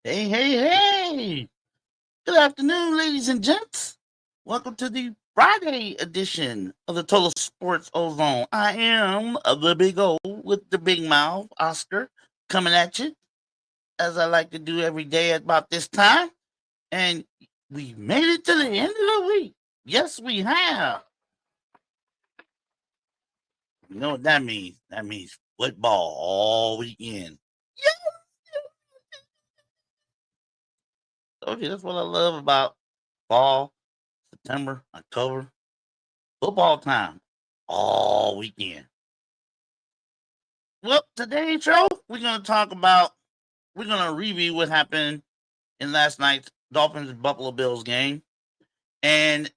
Hey, hey, hey! Good afternoon, ladies and gents. Welcome to the Friday edition of the Total Sports Ozone. I am the big O with the big mouth, Oscar, coming at you as I like to do every day at about this time. And we made it to the end of the week. Yes, we have. You know what that means? That means football all weekend. Okay, that's what I love about fall, September, October. Football time all weekend. Well, today's show, we're going to review what happened in last night's Dolphins Buffalo Bills game. And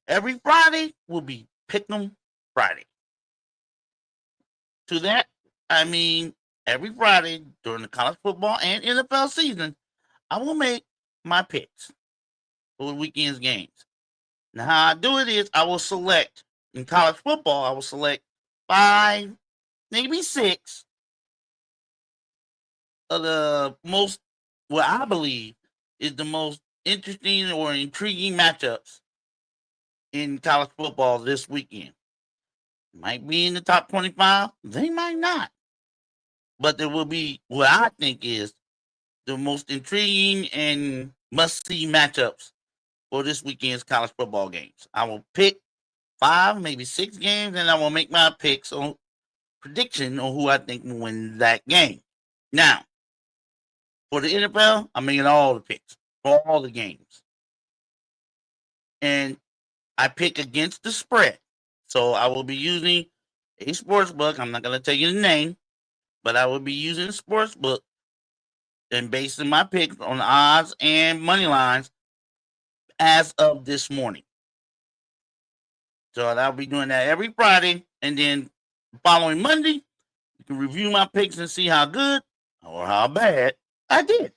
every Friday will be Pick'em Friday. To that, I mean, every Friday during the college football and NFL season, I will make my picks for the weekend's games. Now, how I do it is I will select, in college football, I will select 5, maybe 6 of the most, what I believe is the most interesting or intriguing matchups in college football this weekend. Might be in the top 25, they might not. But there will be what I think is the most intriguing and must see matchups for this weekend's college football games. I will pick 5, maybe 6 games, and I will make my picks on prediction on who I think will win that game. Now, for the NFL, I'm making all the picks for all the games. And I pick against the spread. So I will be using a sports book. I'm not going to tell you the name, but I will be using a sports book and basing my picks on odds and money lines as of this morning. So I'll be doing that every Friday. And then following Monday, you can review my picks and see how good or how bad I did.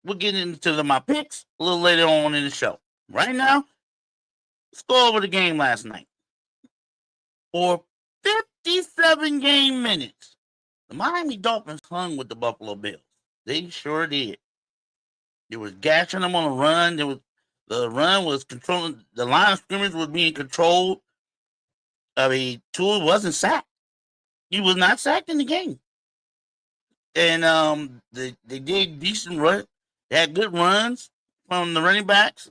We'll get into my picks a little later on in the show. Right now, let's go over the game last night. For 57 game minutes, the Miami Dolphins hung with the Buffalo Bills. They sure did. They was gashing them on the run. The run was controlling. The line of scrimmage was being controlled. I mean, Tua wasn't sacked. He was not sacked in the game. And they did decent run. They had good runs from the running backs.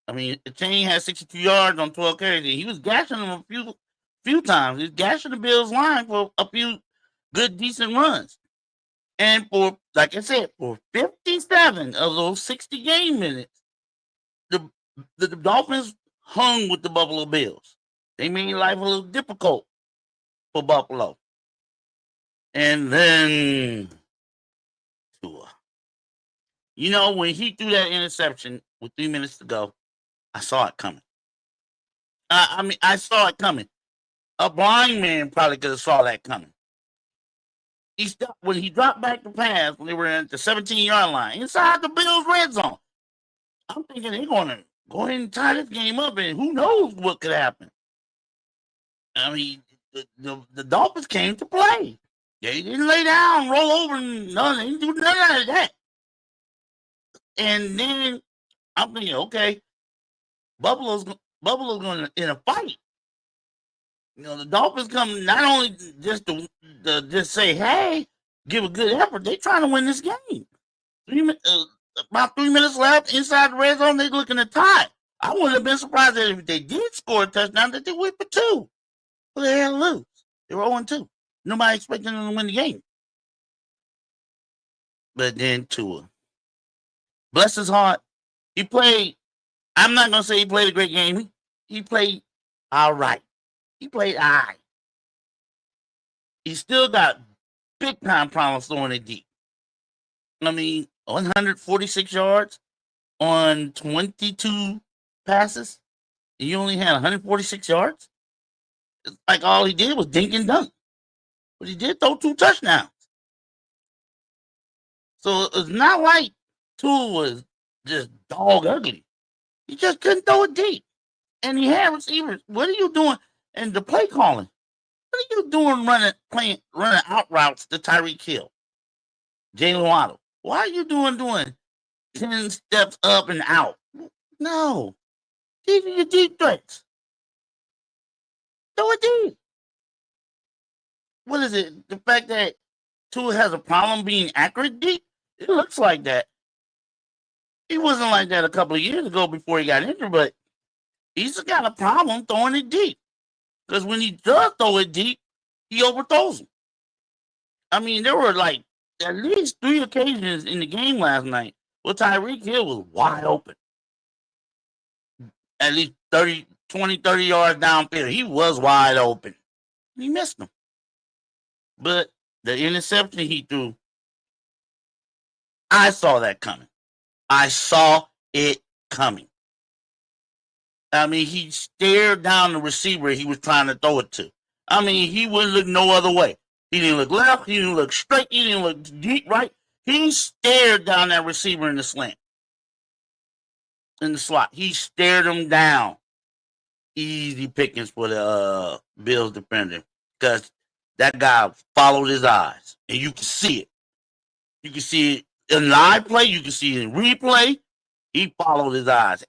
I mean, Chain had 62 yards on 12 carries. He was gashing them a few times. He was gashing the Bills line for a few good, decent runs. And for, like I said, for 57 of those 60 game minutes, the Dolphins hung with the Buffalo Bills. They made life a little difficult for Buffalo. And then Tua. You know, when he threw that interception with 3 minutes to go, I saw it coming. I saw it coming. A blind man probably could have saw that coming. He stopped when he dropped back the pass when they were at the 17-yard line inside the Bills' red zone. I'm thinking they're going to go ahead and tie this game up, and who knows what could happen. I mean, the Dolphins came to play. They didn't lay down, roll over, and none. They didn't do none of that. And then I'm thinking, okay, Buffalo's going to in a fight. You know, the Dolphins come not only just to just say, hey, give a good effort. They trying to win this game. About 3 minutes left inside the red zone. They looking to tie. I wouldn't have been surprised that if they did score a touchdown that they went for 2. But they had to lose. They were 0-2. Nobody expected them to win the game. But then Tua, bless his heart, he played. I'm not gonna say he played a great game. He played all right. He played all right. He still got big time problems throwing it deep. I mean, 146 yards on 22 passes. And you only had 146 yards. It's like all he did was dink and dunk. But he did throw 2 touchdowns. So it's not like Tua was just dog ugly. He just couldn't throw it deep. And he had receivers. What are you doing? And the play calling. What are you doing running out routes to Tyreek Hill, Jalen Waddle? Why are you doing 10 steps up and out? No. These are your deep threats. Throw it deep. What is it? The fact that Tua has a problem being accurate deep? It looks like that. He wasn't like that a couple of years ago before he got injured, but he's got a problem throwing it deep. Because when he does throw it deep, he overthrows him. I mean, there were like at least 3 occasions in the game last night where Tyreek Hill was wide open. At least 30 yards downfield. He was wide open. He missed him. But the interception he threw, I saw that coming. I saw it coming. I mean, he stared down the receiver he was trying to throw it to. I mean, he wouldn't look no other way. He didn't look left. He didn't look straight. He didn't look deep right. He stared down that receiver in the slant, in the slot. He stared him down. Easy pickings for the Bills defender because that guy followed his eyes, and you can see it. You can see it in live play. You can see it in replay. He followed his eyes.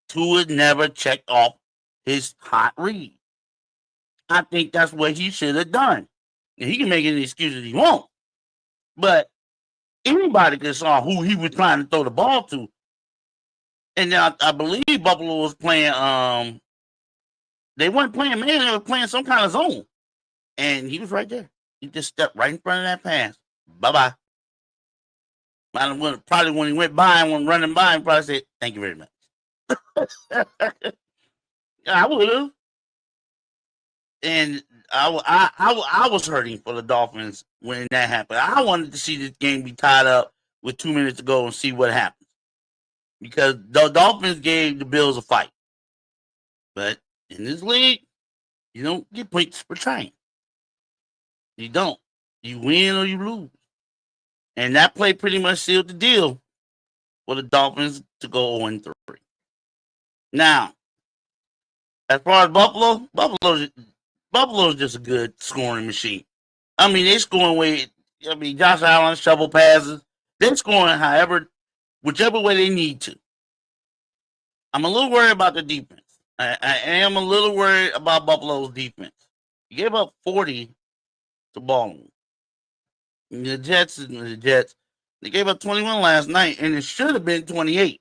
Tua never checked off his hot read. I think that's what he should have done. And he can make any excuses he wants, but anybody could saw who he was trying to throw the ball to. And I believe Buffalo was playing. They weren't playing man. They were playing some kind of zone, and he was right there. He just stepped right in front of that pass. Bye bye. Probably when he went by and went running by, he probably said, "Thank you very much." I would have. And I was hurting for the Dolphins when that happened. I wanted to see this game be tied up with 2 minutes to go and see what happens. Because the Dolphins gave the Bills a fight. But in this league, you don't get points for trying. You don't. You win or you lose. And that play pretty much sealed the deal for the Dolphins to go 0-3. Now, as far as Buffalo's just a good scoring machine. I mean, they scoring way. I mean, Josh Allen shovel passes. They're scoring whichever way they need to. I'm a little worried about the defense. I am a little worried about Buffalo's defense. You gave up 40 to Baltimore. The Jets. They gave up 21 last night, and it should have been 28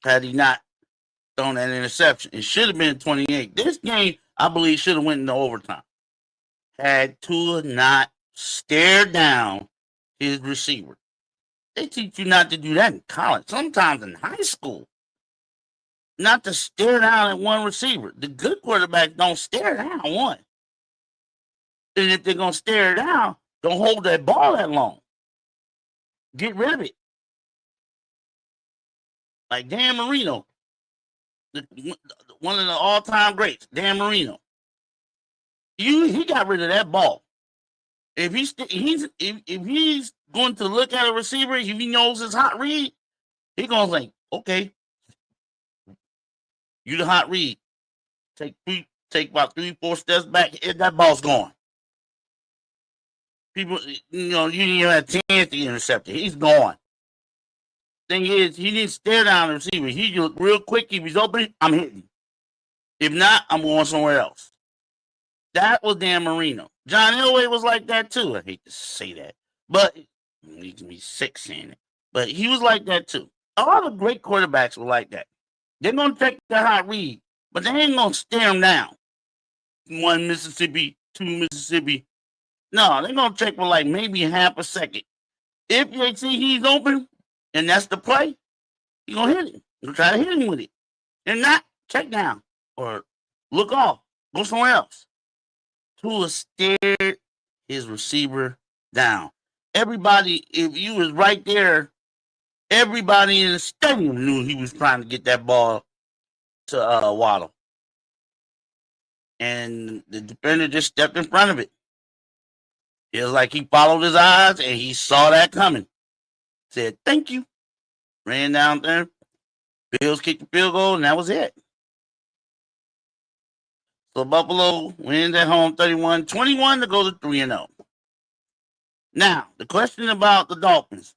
had he not thrown that interception. It should have been 28. This game, I believe, should have went into overtime. Had Tua not stared down his receiver. They teach you not to do that in college. Sometimes in high school. Not to stare down at one receiver. The good quarterbacks don't stare down one. And if they're going to stare down, don't hold that ball that long. Get rid of it. Like Dan Marino, one of the all-time greats, Dan Marino. He got rid of that ball. If he's going to look at a receiver, if he knows his hot read, he's going to think, okay, you the hot read. Take about 3-4 steps back, and that ball's gone. People, you didn't even have a chance to intercept it. He's gone. Thing is, he didn't stare down the receiver. He looked real quick. If he's open, I'm hitting. If not, I'm going somewhere else. That was Dan Marino. John Elway was like that too. I hate to say that, but he can be sick saying it. But he was like that too. All the great quarterbacks were like that. They're gonna check the hot read, but they ain't gonna stare him down. 1 Mississippi, 2 Mississippi. No, they're gonna check for like maybe half a second. If they see he's open and that's the play, you're gonna hit him. You're gonna try to hit him with it. And not check down or look off. Go somewhere else. Tua stared his receiver down. Everybody, if you was right there, everybody in the stadium knew he was trying to get that ball to Waddle. And the defender just stepped in front of it. It was like he followed his eyes and he saw that coming. Said, thank you. Ran down there. Bills kicked the field goal, and that was it. So Buffalo wins at home 31-21 to go to 3-0. Now, the question about the Dolphins.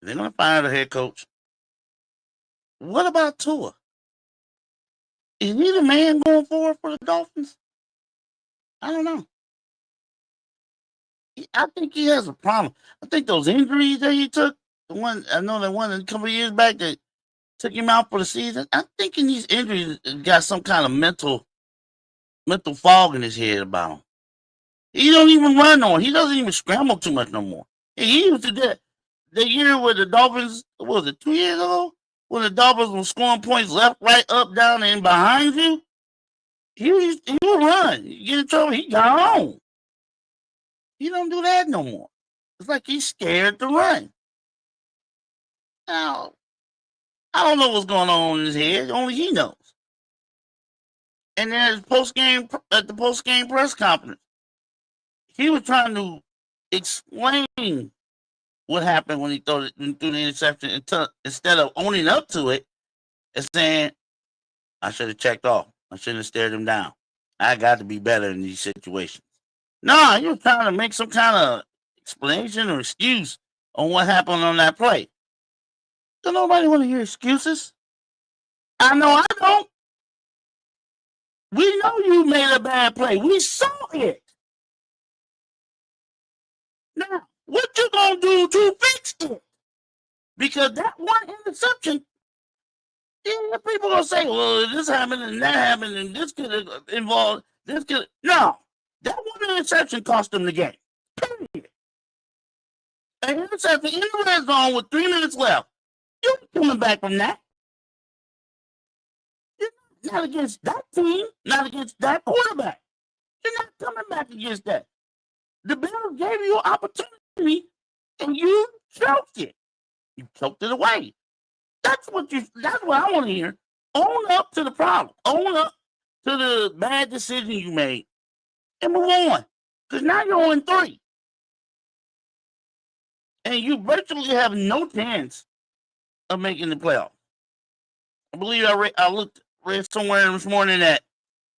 They're going to fire the head coach. What about Tua? Is he the man going forward for the Dolphins? I don't know. I think he has a problem. I think those injuries that he took, the one a couple of years back that took him out for the season. I'm thinking these injuries got some kind of mental fog in his head about him. He don't even run no more. He doesn't even scramble too much no more. He used to do that. The year where the Dolphins, what was it, 2 years ago? When the Dolphins were scoring points left, right, up, down, and behind you, he would run. You get in trouble, he got on. He don't do that no more. It's like he's scared to run. Now, I don't know what's going on in his head. Only he knows. And then at the post game press conference, he was trying to explain what happened when he threw the interception instead of owning up to it and saying, I should have checked off. I shouldn't have stared him down. I got to be better in these situations. No, he was trying to make some kind of explanation or excuse on what happened on that play. Don't nobody want to hear excuses. I know I don't. We know you made a bad play. We saw it. Now, what you gonna do to fix it? Because that one interception, yeah, people gonna say, well, this happened and that happened and this could have involved this could. No, that one interception cost them the game. Period. An interception in the red zone with 3 minutes left. You're coming back from that. You're not against that team, not against that quarterback. You're not coming back against that. The Bills gave you an opportunity and you choked it. You choked it away. That's what I want to hear. Own up to the problem. Own up to the bad decision you made. And move on. Because now you're 0-3. And you virtually have no chance of making the playoffs. I believe I read somewhere this morning that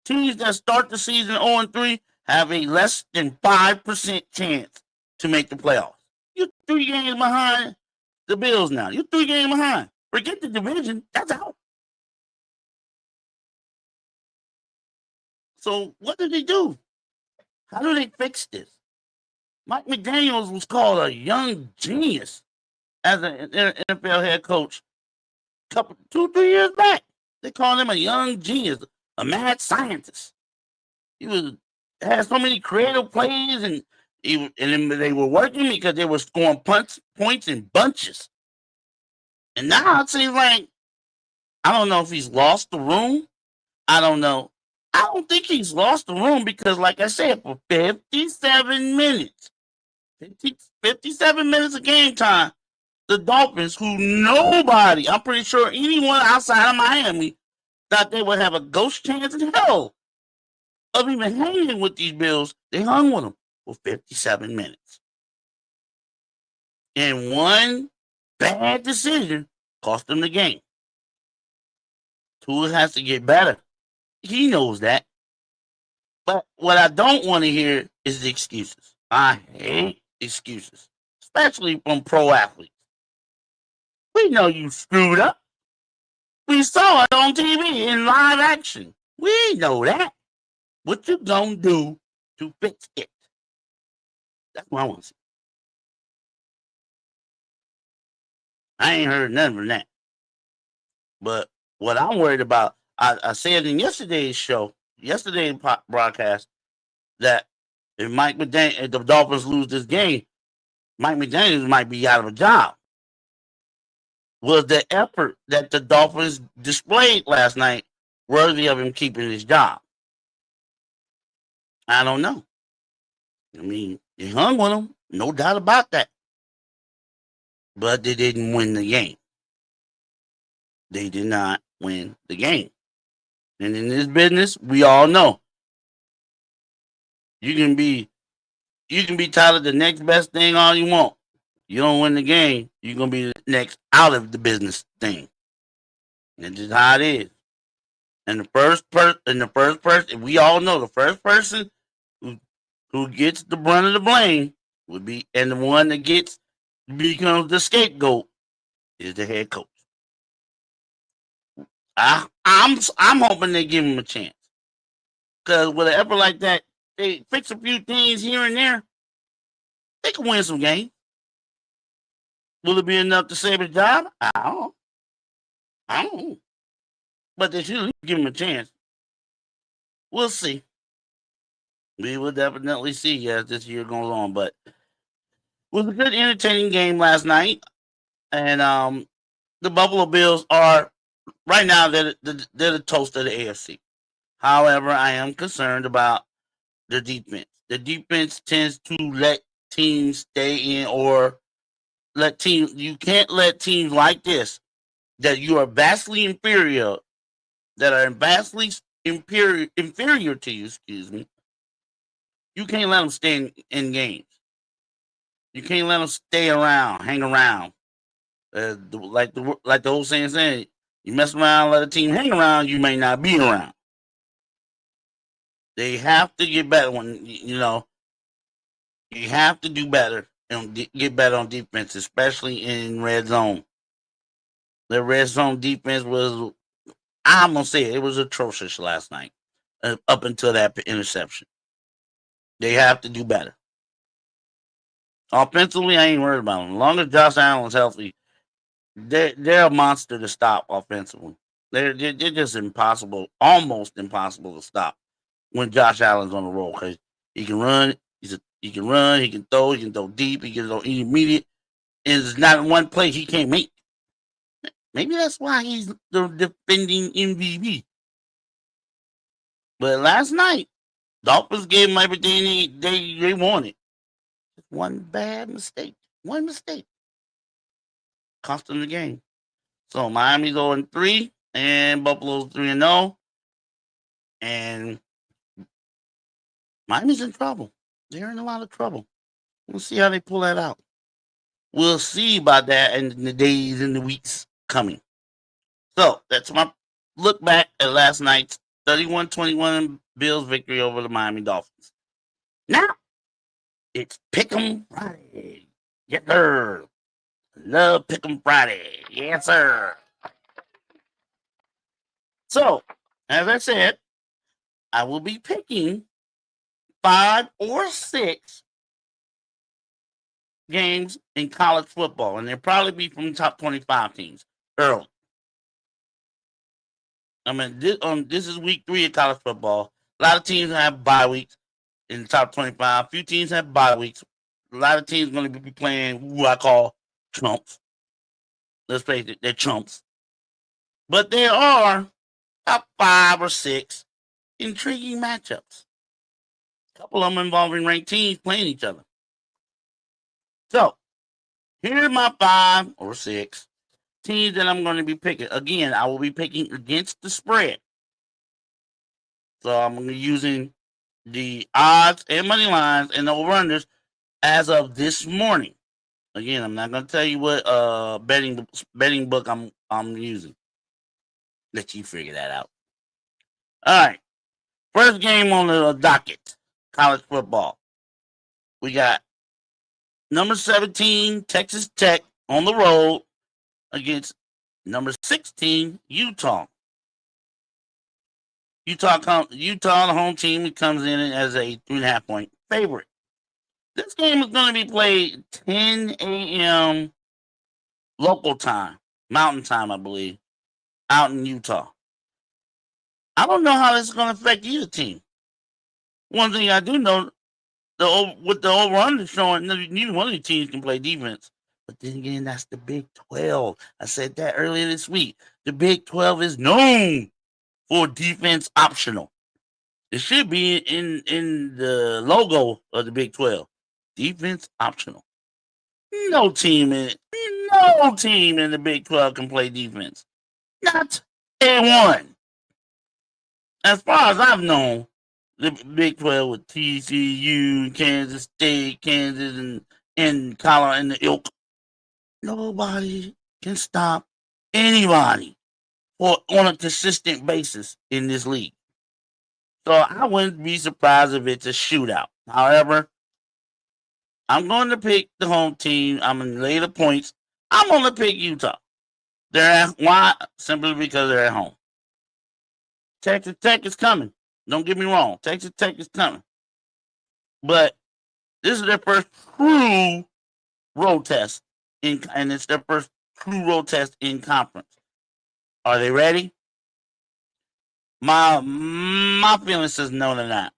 teams that start the season 0-3 have a less than 5% chance to make the playoffs. You're 3 games behind the Bills now. You're 3 games behind. Forget the division. That's out. So what did they do? How do they fix this? Mike McDaniels was called a young genius as an NFL head coach 2-3 years back. They called him a young genius, a mad scientist. He had so many creative plays, and they were working because they were scoring points in bunches. And now it seems like, I don't know if he's lost the room. I don't know. I don't think he's lost the room because, like I said, for 57 minutes, 57 minutes of game time, the Dolphins, who nobody, I'm pretty sure anyone outside of Miami, thought they would have a ghost chance in hell of even hanging with these Bills, they hung with them for 57 minutes. And one bad decision cost them the game. Tua has to get better. He knows that. But what I don't want to hear is the excuses. I hate excuses, especially from pro athletes. We know you screwed up. We saw it on TV in live action. We know that. What you gonna do to fix it? That's what I want to see. I ain't heard nothing from that. But what I'm worried about, I said in yesterday's broadcast, that if the Dolphins lose this game, Mike McDaniels might be out of a job. Was the effort that the Dolphins displayed last night worthy of him keeping his job? I don't know. I mean, they hung with him, no doubt about that. But they didn't win the game. They did not win the game. And in this business, we all know you can be titled the next best thing all you want. You don't win the game, you're gonna be the next out of the business thing. That's just how it is. And the first person, we all know the first person who gets the brunt of the blame would be, and the one that becomes the scapegoat is the head coach. I'm hoping they give him a chance because with an effort like that, they fix a few things here and there, they can win some games. Will it be enough to save his job? I don't know. But they should give him a chance. We'll see. We will definitely see as this year goes on. But it was a good, entertaining game last night, and the Buffalo Bills are right now they're the toast of the AFC. However, I am concerned about the defense. The defense tends to let teams stay in or let teams. You can't let teams like this that you are vastly inferior, that are vastly inferior to you. Excuse me. You can't let them stay in games. You can't let them stay around, hang around. Like the old saying, you mess around, let a team hang around, you may not be around. They have to get better when you know. You have to do better and get better on defense, especially in red zone. The red zone defense was, I'm gonna say it was atrocious last night, up until that interception. They have to do better. Offensively, I ain't worried about them. As long as Josh Allen's healthy, they're a monster to stop offensively. They're just impossible, almost impossible to stop when Josh Allen's on the roll because he can run. He can run. He can throw. He can throw deep. He can throw intermediate. And there's not one play he can't make. Maybe that's why he's the defending MVP. But last night, Dolphins gave him everything they wanted. One bad mistake. One mistake cost them the game. So Miami's 0-3 and Buffalo's 3-0. And Miami's in trouble. They're in a lot of trouble. We'll see how they pull that out. We'll see about that in the days and the weeks coming. So that's my look back at last night's 31-21 Bills victory over the Miami Dolphins. Now it's Pick'em Friday. Yes, sir. Love Pick'em Friday. Yes, sir. So, as I said, I will be picking 5 or 6 games in college football, and they'll probably be from the top 25 teams early. I mean, this is week 3 of college football. A lot of teams have bye weeks in the top 25. A few teams have bye weeks. A lot of teams are going to be playing who I call chumps. Let's face it, they're chumps. But there are about 5 or 6 intriguing matchups. A couple of them involving ranked teams playing each other. So, here are my 5 or 6 teams that I'm going to be picking. Again, I will be picking against the spread. So, I'm going to be using the odds and money lines and the over-unders as of this morning. Again, I'm not going to tell you what betting book I'm using. Let you figure that out. All right. First game on the docket, college football. We got number 17, Texas Tech, on the road against number 16, Utah. Utah, the home team, comes in as a 3.5 point favorite. This game is going to be played 10 a.m. local time, Mountain Time, I believe, out in Utah. I don't know how this is going to affect either team. One thing I do know, with the over-under showing, neither one of the teams can play defense. But then again, that's the Big 12. I said that earlier this week. The Big 12 is known for defense optional. It should be in the logo of the Big 12. Defense optional. No team in the Big 12 can play defense. Not A1. As far as I've known, the Big 12 with TCU, Kansas State, Kansas, and Colorado and the ilk. Nobody can stop anybody on a consistent basis in this league. So I wouldn't be surprised if it's a shootout. However, I'm going to pick the home team. I'm going to lay the points. I'm going to pick Utah. Why? Simply because they're at home. Texas Tech is coming. Don't get me wrong. Texas Tech is coming. But this is their first true road test, and it's their first true road test in conference. Are they ready? My feeling says no, they're not.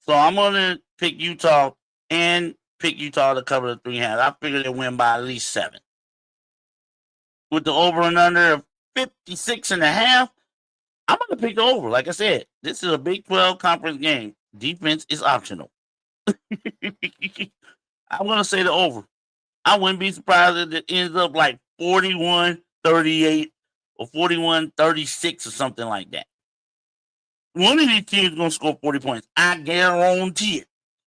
So I'm going to pick Utah and pick Utah to cover the 3.5. I figure they'll win by at least 7. With the over and under of 56.5, I'm going to pick the over. Like I said, this is a Big 12 conference game. Defense is optional. I'm going to say the over. I wouldn't be surprised if it ends up like 41-38 or 41-36 or something like that. One of these teams is going to score 40 points. I guarantee it.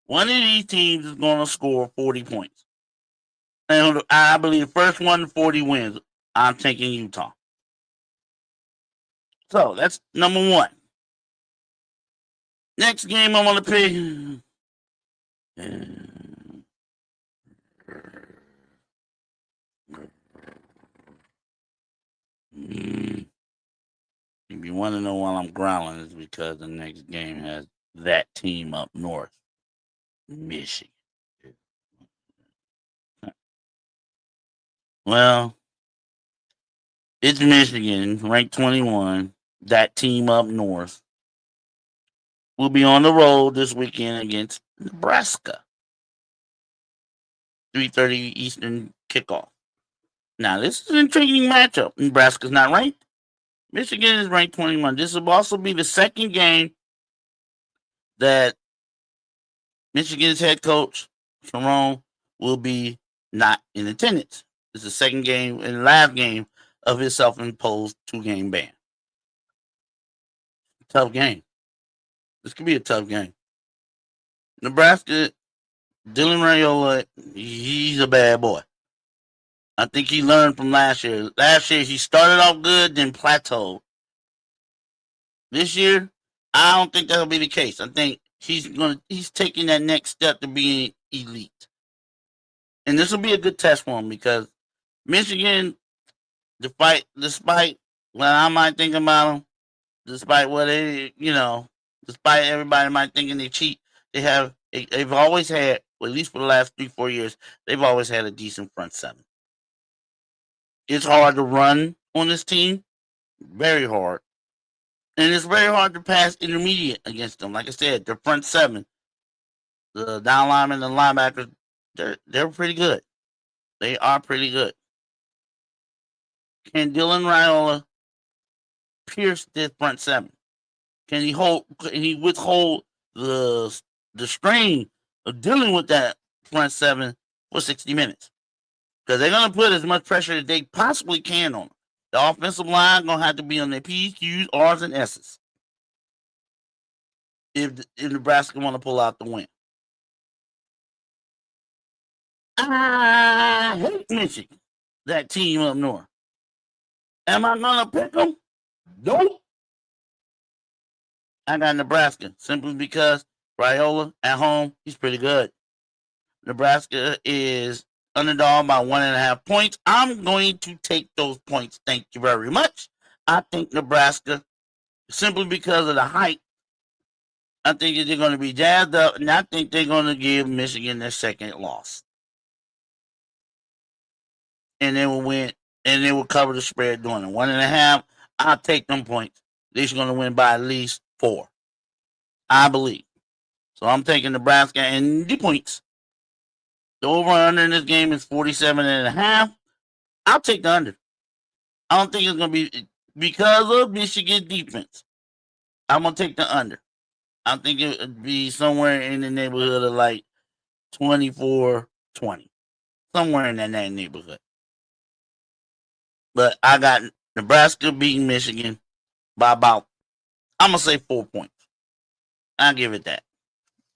One of these teams is going to score 40 points. And I believe the first 140 wins. I'm taking Utah. So that's number 1. Next game I'm going to pick. If you want to know why I'm growling, it's because the next game has that team up north, Michigan. Well, it's Michigan, ranked 21. That team up north will be on the road this weekend against Nebraska. 3:30 Eastern kickoff. Now, this is an intriguing matchup. Nebraska's not ranked. Michigan is ranked 21. This will also be the second game that Michigan's head coach, Sharon, will be not in attendance. It's the second game and last game of his self-imposed 2-game ban. Tough game. This could be a tough game. Nebraska, Dylan Raiola, he's a bad boy. I think he learned from last year. Last year he started off good, then plateaued. This year, I don't think that'll be the case. I think he's taking that next step to being elite. And this will be a good test for him because Michigan, despite what I might think about them, despite what despite everybody might thinking they cheat, they've always had, well, at least for the last 3-4 years, they've always had a decent front seven. It's hard to run on this team, very hard, and it's very hard to pass intermediate against them. Like I said, their front seven, the down linemen, the linebackers, they're pretty good. They are pretty good. Can Dylan Raiola pierce this front seven? Can he withhold the strain of dealing with that front seven for 60 minutes? Because they're gonna put as much pressure as they possibly can on them. The offensive line gonna have to be on their P's, Q's, R's, and S's if Nebraska want to pull out the win. I hate Michigan, that team up north. Am I gonna pick them? Nope. I got Nebraska simply because Raiola at home, he's pretty good. Nebraska is underdog by 1.5 points. I'm going to take those points. Thank you very much. I think Nebraska, simply because of the hype, I think they're going to be jazzed up, and I think they're going to give Michigan their second loss. And they will win, and they will cover the spread doing it. 1.5, I'll take them points. They're going to win by at least 4. I believe. So I'm taking Nebraska and the points. The over-under in this game is 47.5. I'll take the under. I don't think it's going to be because of Michigan defense. I'm going to take the under. I think it would be somewhere in the neighborhood of like 24-20. Somewhere in that neighborhood. But I got Nebraska beating Michigan by about, I'm going to say 4 points. I'll give it that.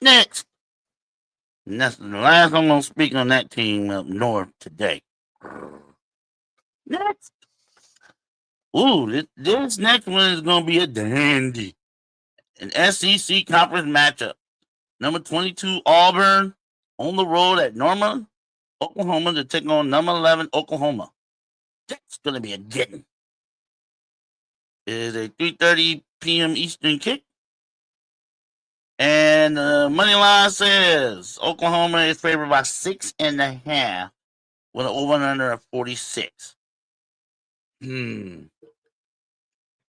Next. And that's the last I'm going to speak on that team up north today. Next. Ooh, this next one is going to be a dandy. An SEC conference matchup. Number 22, Auburn on the road at Norman, Oklahoma to take on number 11 Oklahoma. That's going to be a getting. It is a 3:30 p.m. Eastern kick. And the money line says Oklahoma is favored by 6.5 with an over and under of 46. I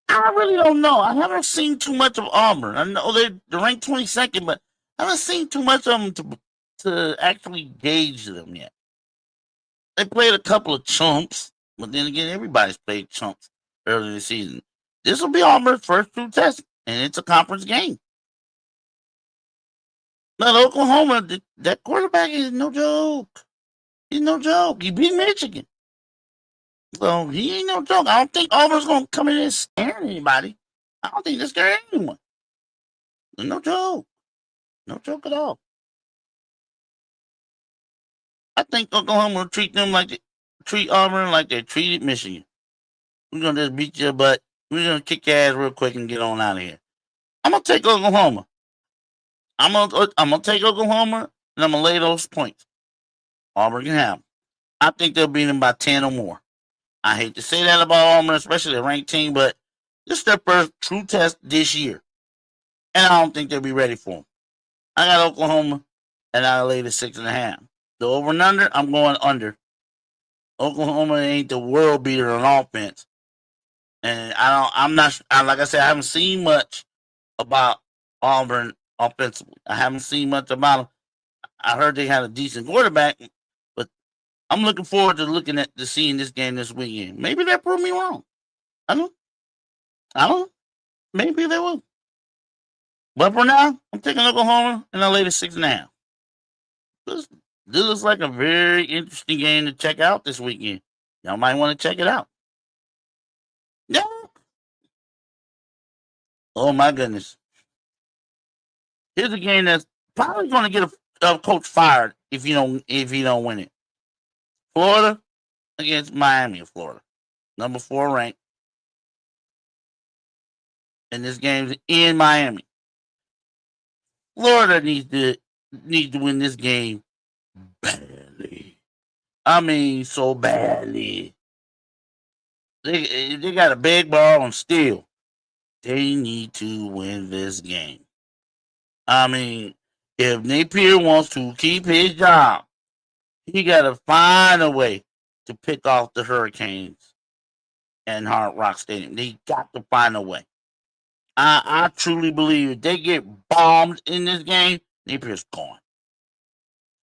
really don't know. I haven't seen too much of Auburn. I know they're ranked 22nd, but I haven't seen too much of them to actually gauge them yet. They played a couple of chumps, but then again, everybody's played chumps early this season. This will be Auburn's first true test, and it's a conference game. But Oklahoma, that quarterback is no joke. He's no joke. He beat Michigan. So he ain't no joke. I don't think Auburn's going to come in and scare anybody. I don't think they're scaring anyone. No joke. No joke at all. I think Oklahoma will treat Auburn like they treated Michigan. We're going to just beat your butt. We're going to kick your ass real quick and get on out of here. I'm going to take Oklahoma. I'm gonna take Oklahoma, and I'm going to lay those points. Auburn can have them. I think they'll beat them by 10 or more. I hate to say that about Auburn, especially a ranked team, but this is their first true test this year. And I don't think they'll be ready for them. I got Oklahoma, and I laid it 6.5. The over and under, I'm going under. Oklahoma ain't the world beater on offense. And like I said, I haven't seen much about Auburn offensively. I haven't seen much about them. I heard they had a decent quarterback, but I'm looking forward to seeing this game this weekend. Maybe they prove me wrong. I don't know. Maybe they will. But for now, I'm taking Oklahoma, and I laid it 6.5. This looks like a very interesting game to check out this weekend. Y'all might want to check it out. Yeah. Oh my goodness. Here's a game that's probably going to get a coach fired if you don't win it. Florida against Miami of Florida, number 4 ranked, and this game's in Miami. Florida needs to win this game badly. I mean, so badly. They got a big ball and still they need to win this game. I mean, if Napier wants to keep his job, he got to find a way to pick off the Hurricanes and Hard Rock Stadium. They got to find a way. I truly believe if they get bombed in this game, Napier's gone.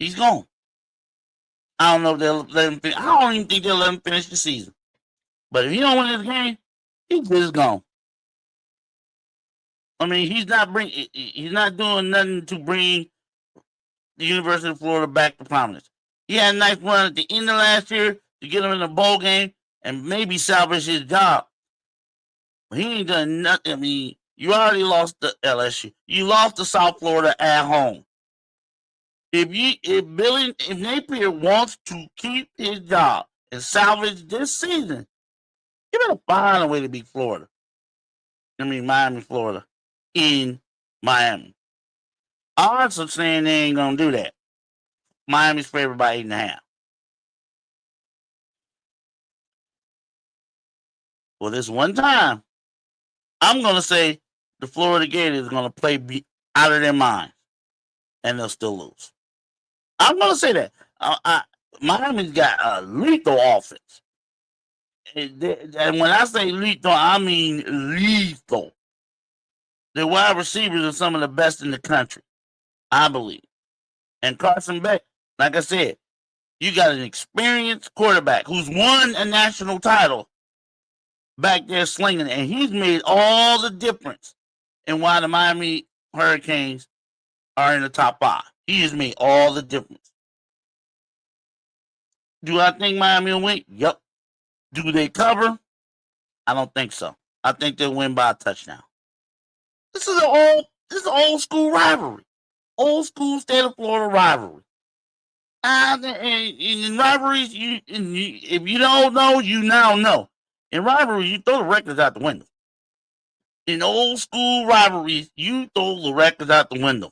He's gone. I don't know if they'll let him finish. I don't even think they'll let him finish the season. But if he don't win this game, he's just gone. I mean, he's not doing nothing to bring the University of Florida back to prominence. He had a nice run at the end of last year to get him in the bowl game and maybe salvage his job. But he ain't done nothing. I mean, you already lost to LSU. You lost to South Florida at home. If Napier wants to keep his job and salvage this season, you better find a way to beat Florida. I mean, Miami, Florida, in Miami. Odds are saying they ain't gonna do that. Miami's favored by 8.5. Well, this one time, I'm gonna say the Florida Gators are gonna play out of their minds, and they'll still lose. I'm gonna say that. Miami's got a lethal offense, and when I say lethal, I mean lethal. Their wide receivers are some of the best in the country, I believe. And Carson Beck, like I said, you got an experienced quarterback who's won a national title back there slinging it, and he's made all the difference in why the Miami Hurricanes are in the top 5. He has made all the difference. Do I think Miami will win? Yep. Do they cover? I don't think so. I think they'll win by a touchdown. This is an old school rivalry. Old school state of Florida rivalry. In rivalries, if you don't know, you now know. In rivalries, you throw the records out the window. In old school rivalries, you throw the records out the window.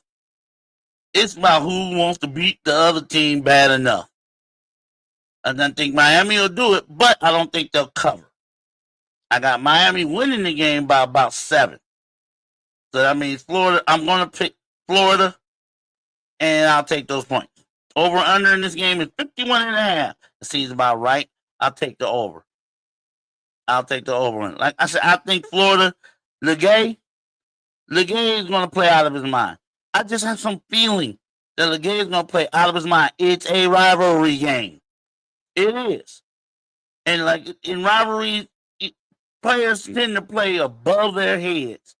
It's about who wants to beat the other team bad enough. I don't think Miami will do it, but I don't think they'll cover. I got Miami winning the game by about 7. So that means Florida. I'm going to pick Florida, and I'll take those points. Over under in this game is 51.5. It seems about right. I'll take the over. I'll take the over. Like I said, I think Florida, Legay is going to play out of his mind. I just have some feeling that Legay is going to play out of his mind. It's a rivalry game. It is. And like in rivalries, players tend to play above their heads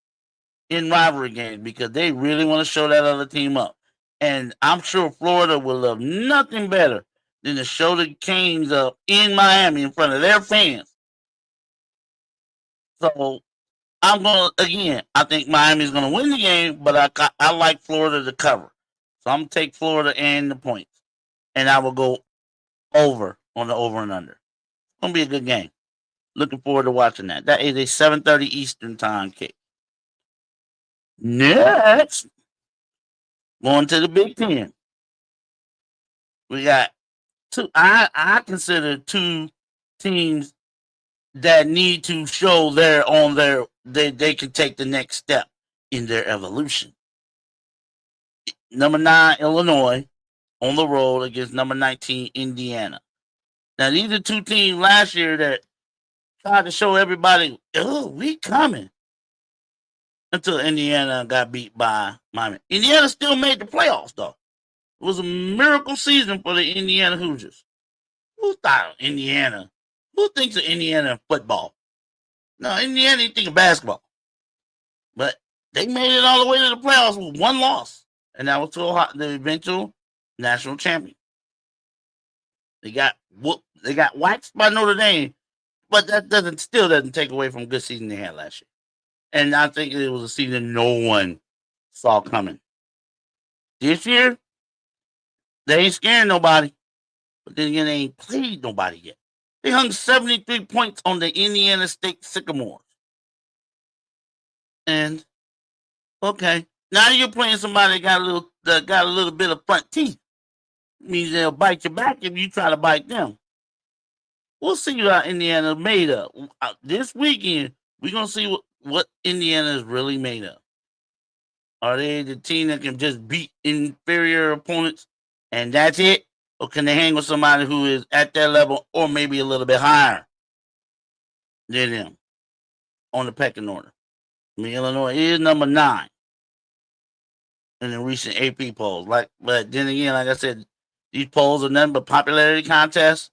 in rivalry games because they really want to show that other team up. And I'm sure Florida will love nothing better than to show the Canes up in Miami in front of their fans. So I'm going to, again, I think Miami's going to win the game, but I like Florida to cover. So I'm going to take Florida and the points. And I will go over on the over and under. It's going to be a good game. Looking forward to watching that. That is a 7:30 Eastern time kick. Next, going to the Big Ten. We got two. I consider two teams that need to show they can take the next step in their evolution. Number 9 Illinois on the road against number 19 Indiana. Now these are two teams last year that tried to show everybody, oh, we coming. Until Indiana got beat by Miami. Indiana still made the playoffs, though. It was a miracle season for the Indiana Hoosiers. Who thought of Indiana? Who thinks of Indiana football? No, Indiana, you think of basketball. But they made it all the way to the playoffs with one loss. And that was to the eventual national champion. They got waxed by Notre Dame, but that still doesn't take away from the good season they had last year. And I think it was a season no one saw coming. This year, they ain't scaring nobody. But then again, they ain't played nobody yet. They hung 73 points on the Indiana State Sycamores. And, okay. Now you're playing somebody that got a little bit of front teeth. It means they'll bite your back if you try to bite them. We'll see what Indiana made of. This weekend, we're going to see what Indiana is really made of. Are they the team that can just beat inferior opponents and that's it? Or can they hang with somebody who is at their level or maybe a little bit higher than them on the pecking order? I mean, Illinois is number 9 in the recent AP polls. But then again, like I said, these polls are nothing but popularity contests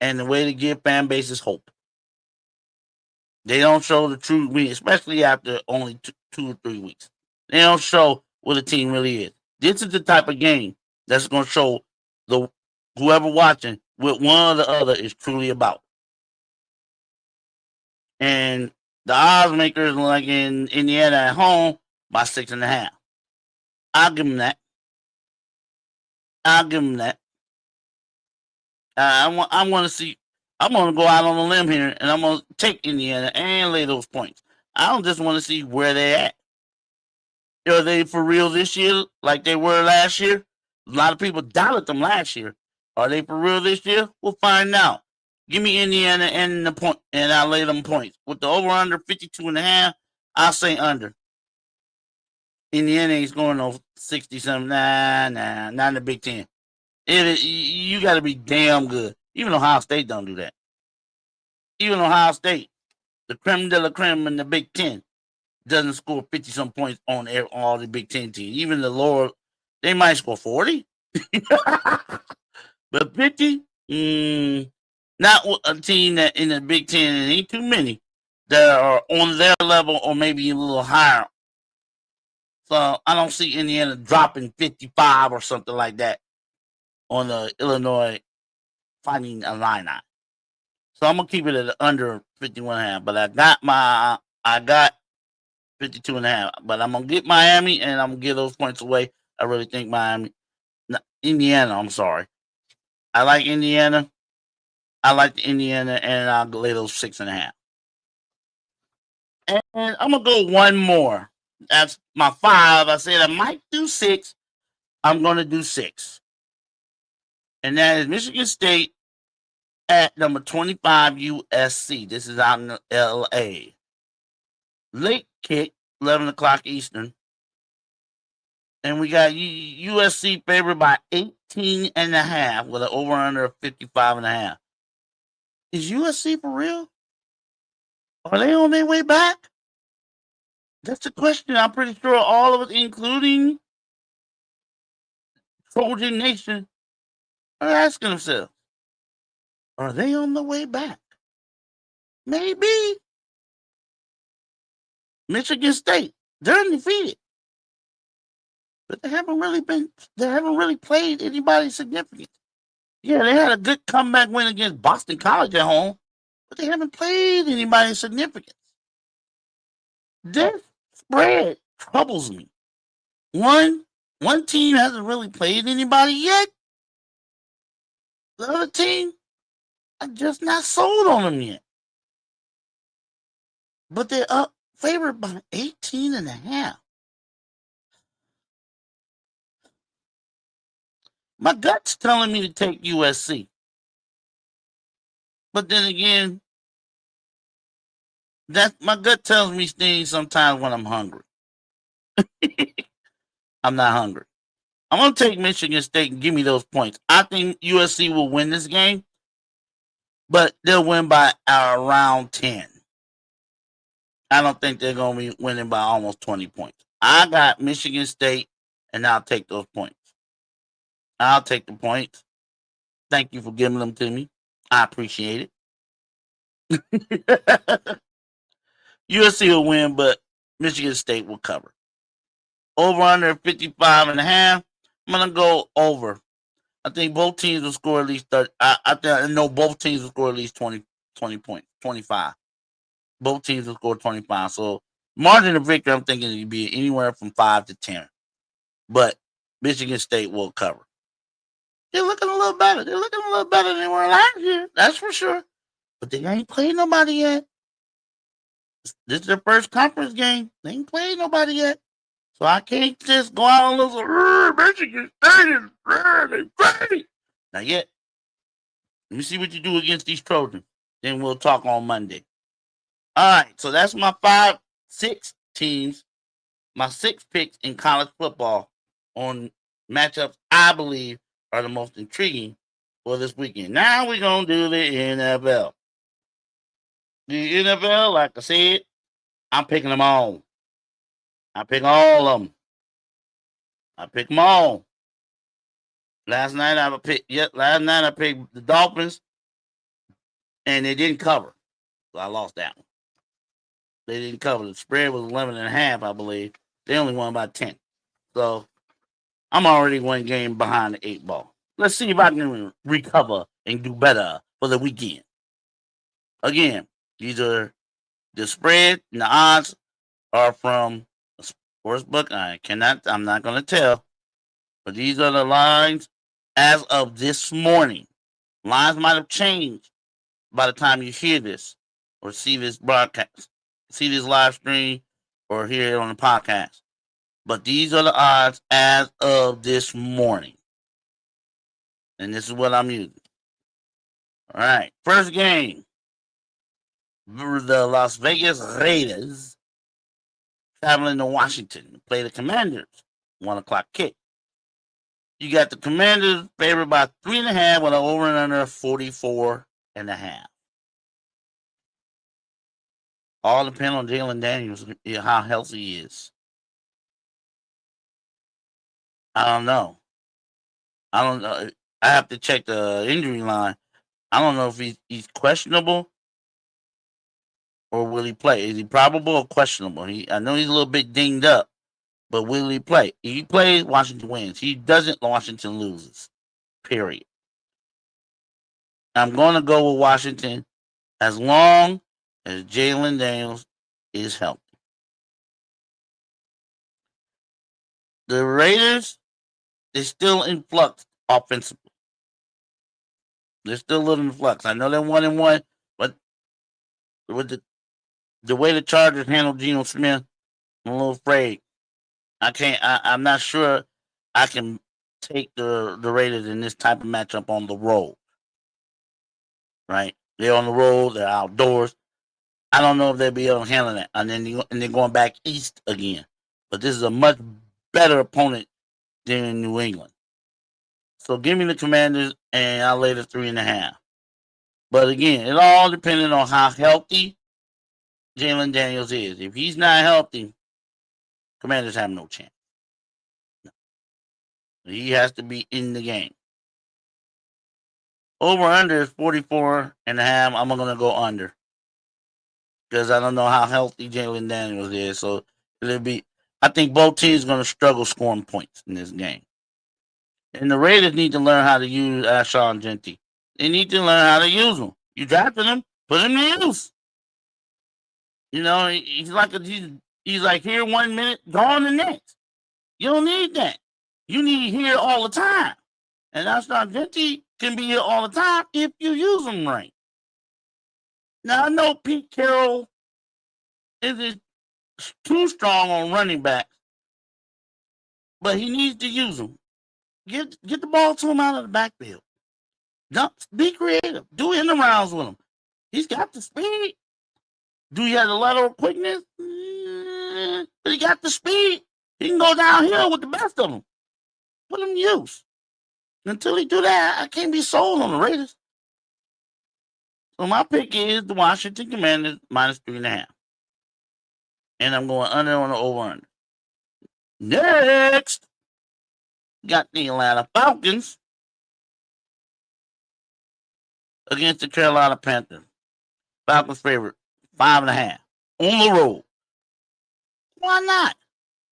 and the way to give fan bases hope. They don't show the true meaning, especially after only 2 or 3 weeks. They don't show what a team really is. This is the type of game that's going to show the whoever watching what one or the other is truly about. And the odds makers, like in Indiana at home, by 6.5. I'll give them that. I want to see. I'm going to go out on a limb here, and I'm going to take Indiana and lay those points. I don't just want to see where they're at. Are they for real this year like they were last year? A lot of people doubted them last year. Are they for real this year? We'll find out. Give me Indiana and the point, and I'll lay them points. With the over under 52.5, I'll say under. Indiana ain't scoring no 60-something. Nah, not in the Big Ten. You got to be damn good. Even Ohio State don't do that. Even Ohio State, the creme de la creme in the Big Ten, doesn't score 50-some points on all the Big Ten teams. Even the lower, they might score 40. But 50, not a team that in the Big Ten, and ain't too many that are on their level or maybe a little higher. So I don't see Indiana dropping 55 or something like that on the Illinois Fighting Illini. So I'm gonna keep it at under 51.5. But I got 52.5. But I'm gonna get Miami and I'm gonna give those points away. I really think Indiana. I'm sorry. I like Indiana. I like the Indiana, and I'll lay those 6.5. And I'm gonna go one more. That's my 5. I said I might do 6, I'm going to do 6. And that is Michigan State at number 25 USC. This is out in LA. Late kick, 11 o'clock Eastern. And we got USC favored by 18.5 with an over under of 55.5. Is USC for real? Are they on their way back? That's the question. I'm pretty sure all of us, including Trojan Nation, are asking themselves, are they on the way back? Maybe. Michigan State, they're undefeated. But they haven't really played anybody significant. Yeah, they had a good comeback win against Boston College at home, but they haven't played anybody significant. This spread troubles me. One team hasn't really played anybody yet. The other team, I'm just not sold on them yet. But they're up favored by 18.5. My gut's telling me to take USC. But then again, that my gut tells me things sometimes when I'm hungry. I'm not hungry. I'm going to take Michigan State and give me those points. I think USC will win this game, but they'll win by around 10. I don't think they're going to be winning by almost 20 points. I got Michigan State, and I'll take those points. I'll take the points. Thank you for giving them to me. I appreciate it. USC will win, but Michigan State will cover. Over under 55.5. I'm going to go over. I think both teams will score at least 30. I know both teams will score at least 20 points, 25. Both teams will score 25. So margin of victory, I'm thinking it'll be anywhere from 5 to 10. But Michigan State will cover. They're looking a little better. They're looking a little better than they were last year. That's for sure. But they ain't played nobody yet. This is their first conference game. They ain't played nobody yet. So I can't just go out and look like, Michigan State is ready. Not yet. Let me see what you do against these Trojans. Then we'll talk on Monday. All right. So that's my 6 teams. My 6 picks in college football on matchups I believe are the most intriguing for this weekend. Now we're going to do the NFL. The NFL, like I said, I'm picking them all. I pick all of them. I pick them all. Last night I picked the Dolphins, and they didn't cover. So I lost that one. They didn't cover. The spread was 11.5, I believe. They only won by 10. So I'm already 1 game behind the 8 ball. Let's see if I can recover and do better for the weekend. Again, these are the spread and the odds are from a sports book. I'm not going to tell, but these are the lines as of this morning. Lines might have changed by the time you hear this or see this broadcast, see this live stream, or hear it on the podcast. But these are the odds as of this morning. And this is what I'm using. All right. First game. The Las Vegas Raiders traveling to Washington to play the Commanders. 1 o'clock kick. You got the Commanders favored by 3.5 with an over and under 44.5. All depend on Jalen Daniels, how healthy he is. I don't know. I have to check the injury line. I don't know if he's questionable or will he play. Is he probable or questionable? I know he's a little bit dinged up, but will he play? If he plays, Washington wins. He doesn't, Washington loses. Period. I'm going to go with Washington as long as Jalen Daniels is healthy. The Raiders, they're still in flux offensively. They're still a little in flux. I know they're 1-1, but with the way the Chargers handle Geno Smith, I'm a little afraid. I'm not sure I can take the Raiders in this type of matchup on the road. Right? They're on the road. They're outdoors. I don't know if they'll be able to handle that. And then they're going back east again. But this is a much better opponent than New England. So give me the Commanders, and I'll lay the 3.5. But again, it all depends on how healthy Jalen Daniels is. If he's not healthy, Commanders have no chance. He has to be in the game. Over under is 44.5. I'm going to go under because I don't know how healthy Jalen Daniels is. So it'll be. I think both teams are going to struggle scoring points in this game. And the Raiders need to learn how to use Alshon Jeffrey. They need to learn how to use him. You drafted him, put him to use. You know, he's like here 1 minute, gone the next. You don't need that. You need here all the time. And Alshon Jeffrey can be here all the time if you use him right. Now I know Pete Carroll is too strong on running backs, but he needs to use them. Get the ball to him out of the backfield. Be creative. Do in the rounds with him. He's got the speed. Do he have the lateral quickness? But he got the speed. He can go downhill with the best of them. Put him to use. Until he do that, I can't be sold on the Raiders. So my pick is the Washington Commanders minus 3.5. And I'm going under on the over-under. Next, got the Atlanta Falcons against the Carolina Panthers. Falcons favorite, 5.5. On the road. Why not?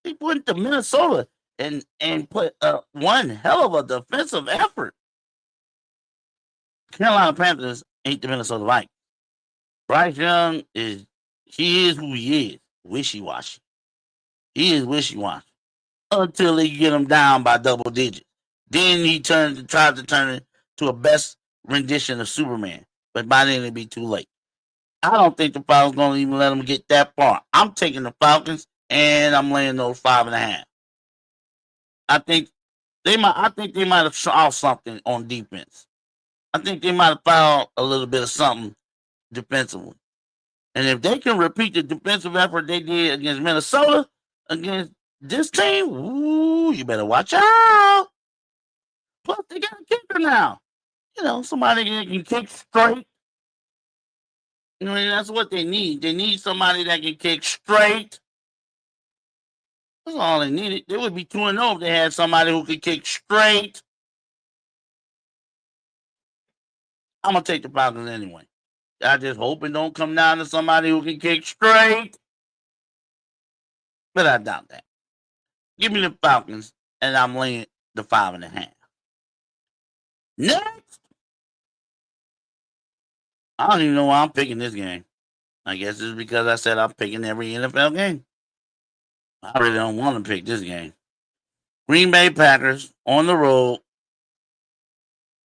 They went to Minnesota and put one hell of a defensive effort. Carolina Panthers ain't the Minnesota Vikings. Bryce Young is who he is. Wishy-washy. He is wishy-washy. Until they get him down by double digits. Then he tried to turn it to a best rendition of Superman. But by then it'd be too late. I don't think the Falcons gonna even let him get that far. I'm taking the Falcons and I'm laying those 5.5. I think they might have found something on defense. I think they might have found a little bit of something defensively. And if they can repeat the defensive effort they did against Minnesota, against this team, ooh, you better watch out. Plus, they got a kicker now. You know, somebody that can kick straight. I mean, that's what they need. They need somebody that can kick straight. That's all they needed. They would be 2-0 if they had somebody who could kick straight. I'm going to take the Falcons anyway. I just hope it don't come down to somebody who can kick straight. But I doubt that. Give me the Falcons, and I'm laying the 5.5. Next. I don't even know why I'm picking this game. I guess it's because I said I'm picking every NFL game. I really don't want to pick this game. Green Bay Packers on the road,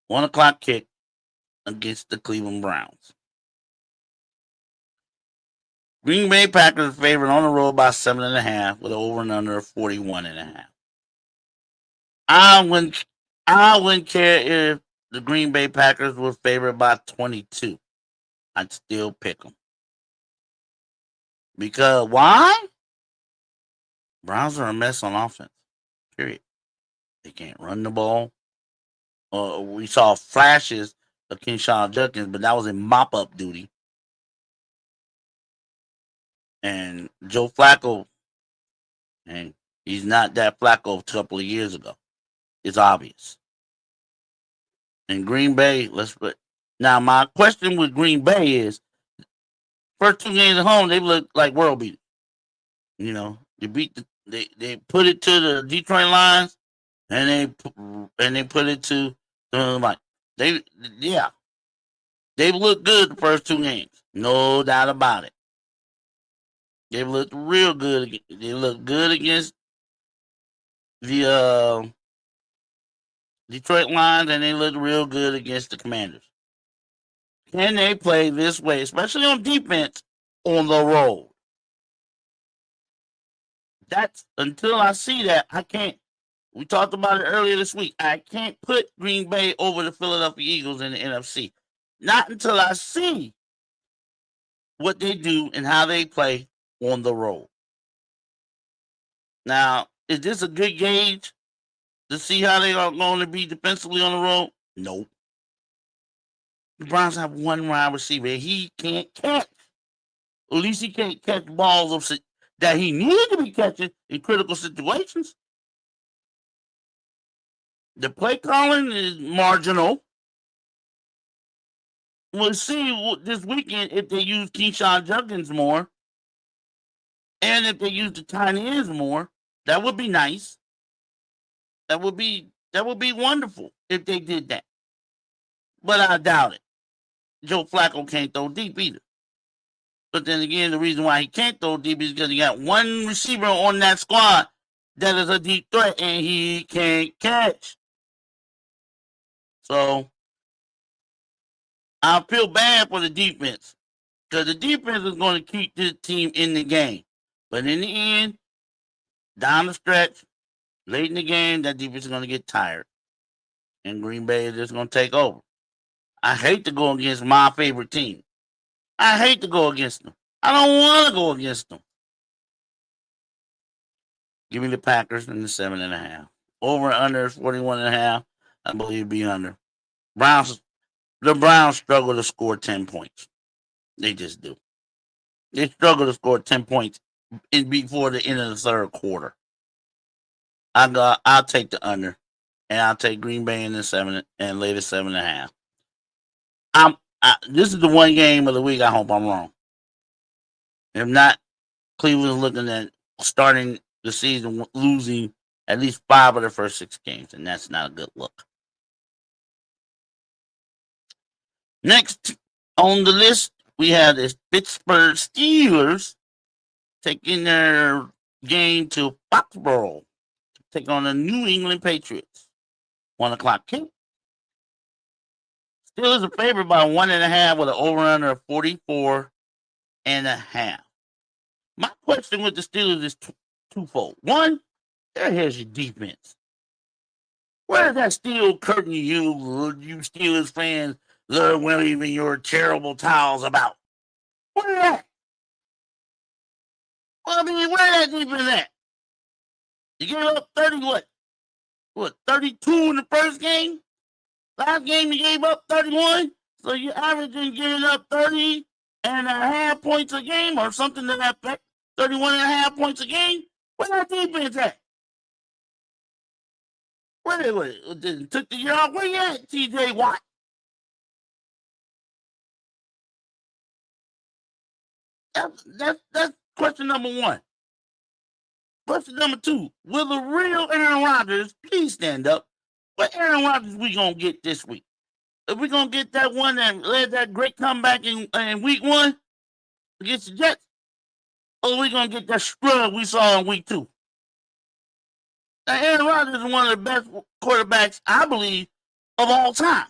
1 o'clock kick against the Cleveland Browns. Green Bay Packers favored on the road by 7.5 with an over and under of 41.5. I wouldn't care if the Green Bay Packers were favored by 22. I'd still pick them. Because why? Browns are a mess on offense. Period. They can't run the ball. We saw flashes of Keyshawn Judkins, but that was in mop-up duty. And Joe Flacco, and he's not that Flacco a couple of years ago. It's obvious. And Green Bay, now my question with Green Bay is, first 2 games at home, they look like world beaters. You know, they put it to the Detroit Lions, and they put it to they've looked good the first 2 games, no doubt about it. They've looked real good. They looked good against the Detroit Lions, and they looked real good against the Commanders. Can they play this way, especially on defense, on the road? That's until I see that, I can't. We talked about it earlier this week. I can't put Green Bay over the Philadelphia Eagles in the NFC. Not until I see what they do and how they play on the road. Now, is this a good gauge to see how they are going to be defensively on the road? Nope. The Browns have one wide receiver. He can't catch. At least he can't catch balls that he needs to be catching in critical situations. The play calling is marginal. We'll see this weekend if they use Keyshawn Junkins more, and if they use the tight ends more. That would be nice. That would be wonderful if they did that. But I doubt it. Joe Flacco can't throw deep either. But then again, the reason why he can't throw deep is because he got one receiver on that squad that is a deep threat, and he can't catch. So I feel bad for the defense because the defense is going to keep this team in the game. But in the end, down the stretch, late in the game, that defense is going to get tired. And Green Bay is just going to take over. I hate to go against my favorite team. I hate to go against them. I don't want to go against them. Give me the Packers in the 7.5. Over and under 41.5. I believe it'd be under. The Browns struggle to score 10 points. They just do. They struggle to score 10 points before the end of the third quarter. I'll take the under, and I'll take Green Bay in the 7 and lay the 7.5. This is the one game of the week I hope I'm wrong. If not, Cleveland's looking at starting the season losing at least 5 of their first 6 games, and that's not a good look. Next on the list, we have the Pittsburgh Steelers taking their game to Foxborough to take on the New England Patriots. 1 o'clock kick. Steelers are favored by 1.5 with an over-under of 44.5. My question with the Steelers is twofold. One, here's your defense. Where is that steel curtain you Steelers fans love waving your terrible towels about? Where is that? Well, I mean, where that defense at? You gave up 30 what, 32 in the first game? Last game you gave up 31? So you're averaging giving up 30.5 points a game or something to that effect. 31.5 points a game? Where that defense at? Where took the year off? Where you at, TJ Watt? That's question number 1. Question number 2, will the real Aaron Rodgers please stand up? What Aaron Rodgers we gonna get this week? Are we gonna get that one that led that great comeback in week 1 against the Jets? Or are we gonna get that scrub we saw in week 2? Now, Aaron Rodgers is one of the best quarterbacks, I believe, of all time.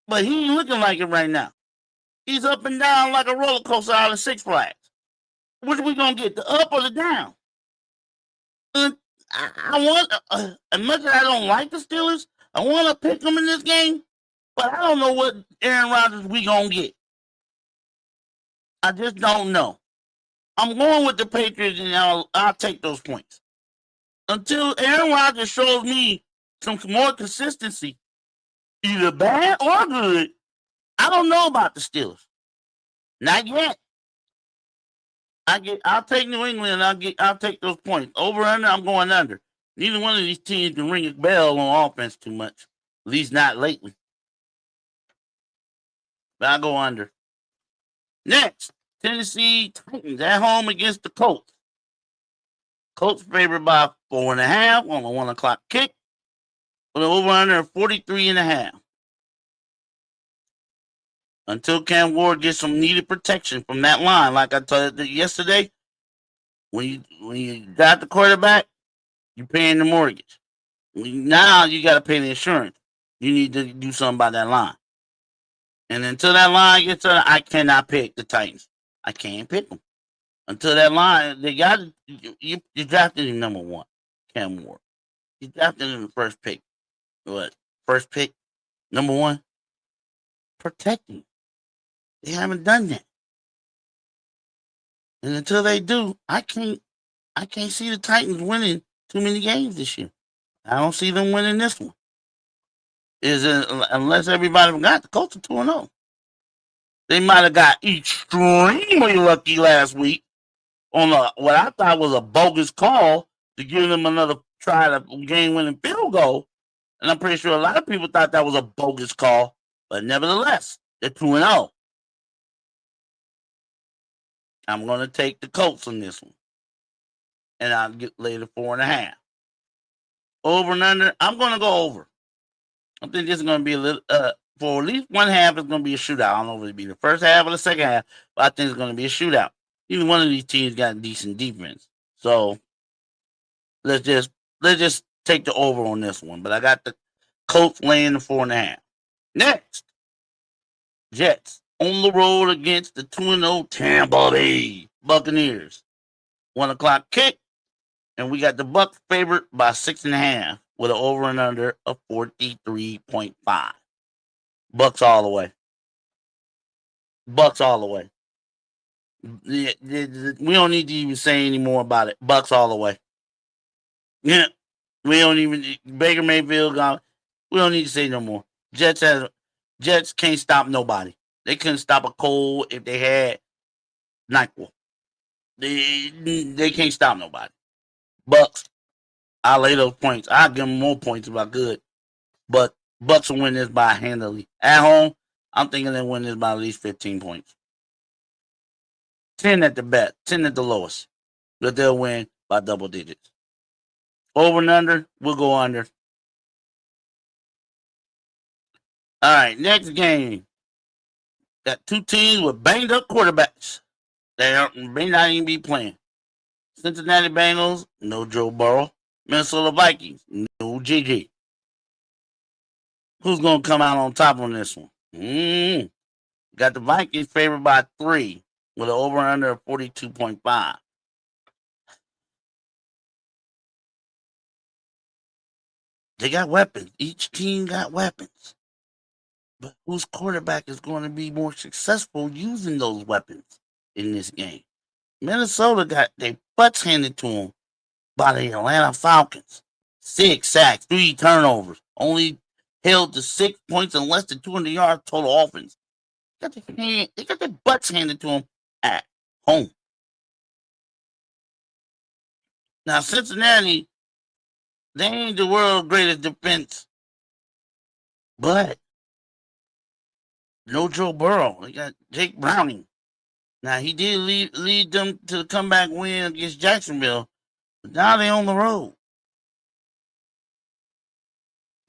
But he ain't looking like it right now. He's up and down like a roller coaster out of Six Flags. Which are we gonna get, the up or the down? I want, as much as I don't like the Steelers, I want to pick them in this game, but I don't know what Aaron Rodgers we gonna get. I just don't know. I'm going with the Patriots, and I'll take those points. Until Aaron Rodgers shows me some more consistency, either bad or good, I don't know about the Steelers. Not yet. I'll take New England, and I'll take those points. Over under, I'm going under. Neither one of these teams can ring a bell on offense too much. At least not lately. But I'll go under. Next, Tennessee Titans at home against the Colts. Colts favored by 4.5 on a 1 o'clock kick. With an over under of 43.5. Until Cam Ward gets some needed protection from that line, like I told you yesterday, when you got the quarterback, you're paying the mortgage. Now you got to pay the insurance. You need to do something about that line. And until that line gets done, I cannot pick the Titans. I can't pick them. Until that line, they got you drafted him number 1. Cam Ward. He's drafted in the first pick. What? First pick, number one, protecting. They haven't done that. And until they do, I can't see the Titans winning too many games this year. I don't see them winning this one. Is it unless everybody forgot the Colts are 2-0. They might have got extremely lucky last week on what I thought was a bogus call to give them another try to game-winning field goal. And I'm pretty sure a lot of people thought that was a bogus call. But nevertheless, they're 2-0. I'm going to take the Colts on this one. And I'll get later 4.5. Over and under, I'm going to go over. I think this is going to be a little, for at least one half, it's going to be a shootout. I don't know if it'll be the first half or the second half, but I think it's going to be a shootout. Even one of these teams got decent defense. So let's just take the over on this one. But I got the Colts laying the 4.5. Next, Jets on the road against the 2-0 Tampa Bay Buccaneers. 1:00 kick, and we got the Bucs favored by 6.5 with an over and under of 43.5. Bucs all the way. Bucs all the way. We don't need to even say any more about it. Bucs all the way. Yeah, we don't even Baker Mayfield gone. We don't need to say no more. Jets can't stop nobody. They couldn't stop a cold if they had NyQuil. They can't stop nobody. Bucs, I lay those points. I'll give them more points if I could. But Bucs will win this by handily. At home, I'm thinking they win this by at least 15 points. 10 at the bet, 10 at the lowest. But they'll win by double digits. Over and under, we'll go under. All right, next game. Got two teams with banged up quarterbacks. They may not even be playing. Cincinnati Bengals, no Joe Burrow. Minnesota Vikings, no JJ. Who's going to come out on top on this one? Got the Vikings favored by 3 with an over and under of 42.5. They got weapons. Each team got weapons. But whose quarterback is going to be more successful using those weapons in this game? Minnesota got their butts handed to them by the Atlanta Falcons. 6 sacks, 3 turnovers, only held to 6 points and less than 200 yards total offense. They got their butts handed to them at home. Now, Cincinnati, they ain't the world's greatest defense, but no Joe Burrow. They got Jake Browning. Now, he did lead them to the comeback win against Jacksonville, but now they're on the road.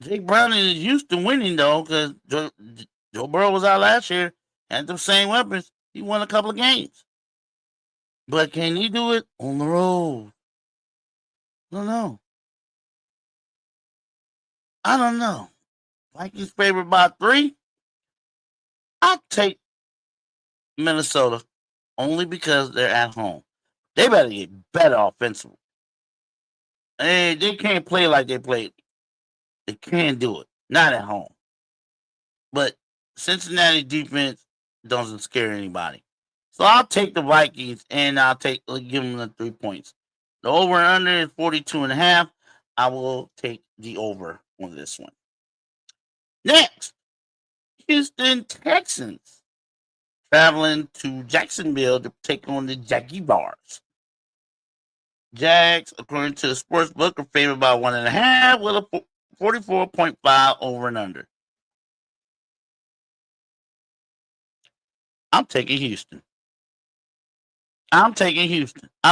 Jake Browning is used to winning, though, because Joe Burrow was out last year, had the same weapons. He won a couple of games. But can he do it on the road? I don't know. Vikings favored by 3. I'll take Minnesota only because they're at home. They better get better offensively. They can't play like they played. They can't do it. Not at home. But Cincinnati defense doesn't scare anybody. So I'll take the Vikings and give them the 3 points. The over and under is 42.5. I will take the over on this one. Next, Houston Texans traveling to Jacksonville to take on the Jaguars. Jags, according to the sports book, are favored by 1.5 with a 44.5 over and under. I'm taking Houston. I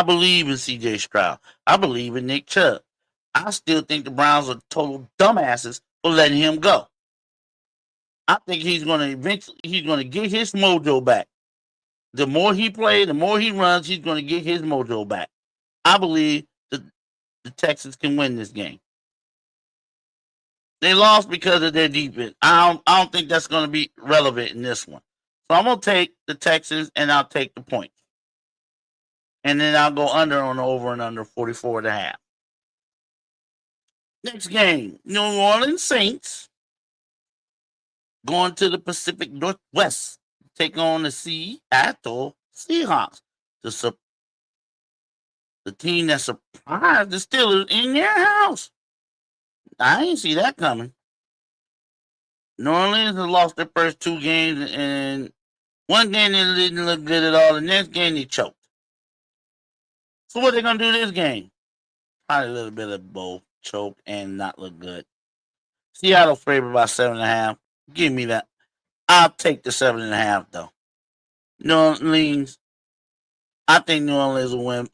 believe in CJ Stroud. I believe in Nick Chubb. I still think the Browns are total dumbasses for letting him go. I think he's going to get his mojo back. The more he plays, the more he runs, he's going to get his mojo back. I believe the Texans can win this game. They lost because of their defense. I don't think that's going to be relevant in this one. So I'm going to take the Texans and I'll take the points. And then I'll go under on the over and under 44.5. Next game, New Orleans Saints going to the Pacific Northwest, take on the Seattle Seahawks. The, the team that surprised the Steelers in their house. I didn't see that coming. New Orleans has lost their first two games, and one game they didn't look good at all. The next game they choked. So what they gonna do this game? Probably a little bit of both, choke and not look good. Seattle favored by 7.5. Give me that. I'll take the 7.5 though. New Orleans. I think New Orleans will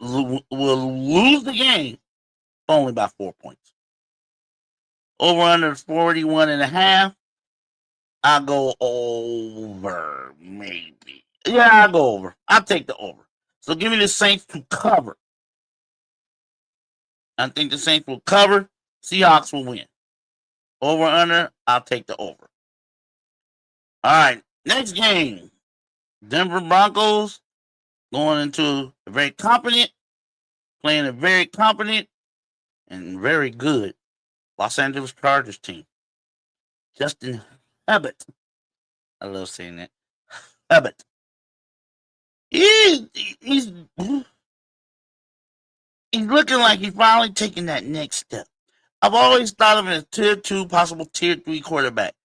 lose the game only by 4 points. Over under 41.5. I'll go over, maybe. Yeah, I'll go over. I'll take the over. So give me the Saints to cover. I think the Saints will cover. Seahawks will win. Over under, I'll take the over. All right, next game. Denver Broncos going into a very competent, playing a very competent and very good Los Angeles Chargers team. Justin Herbert. I love saying that. Herbert. He's looking like he's finally taking that next step. I've always thought of him as tier 2, possible tier 3 quarterback.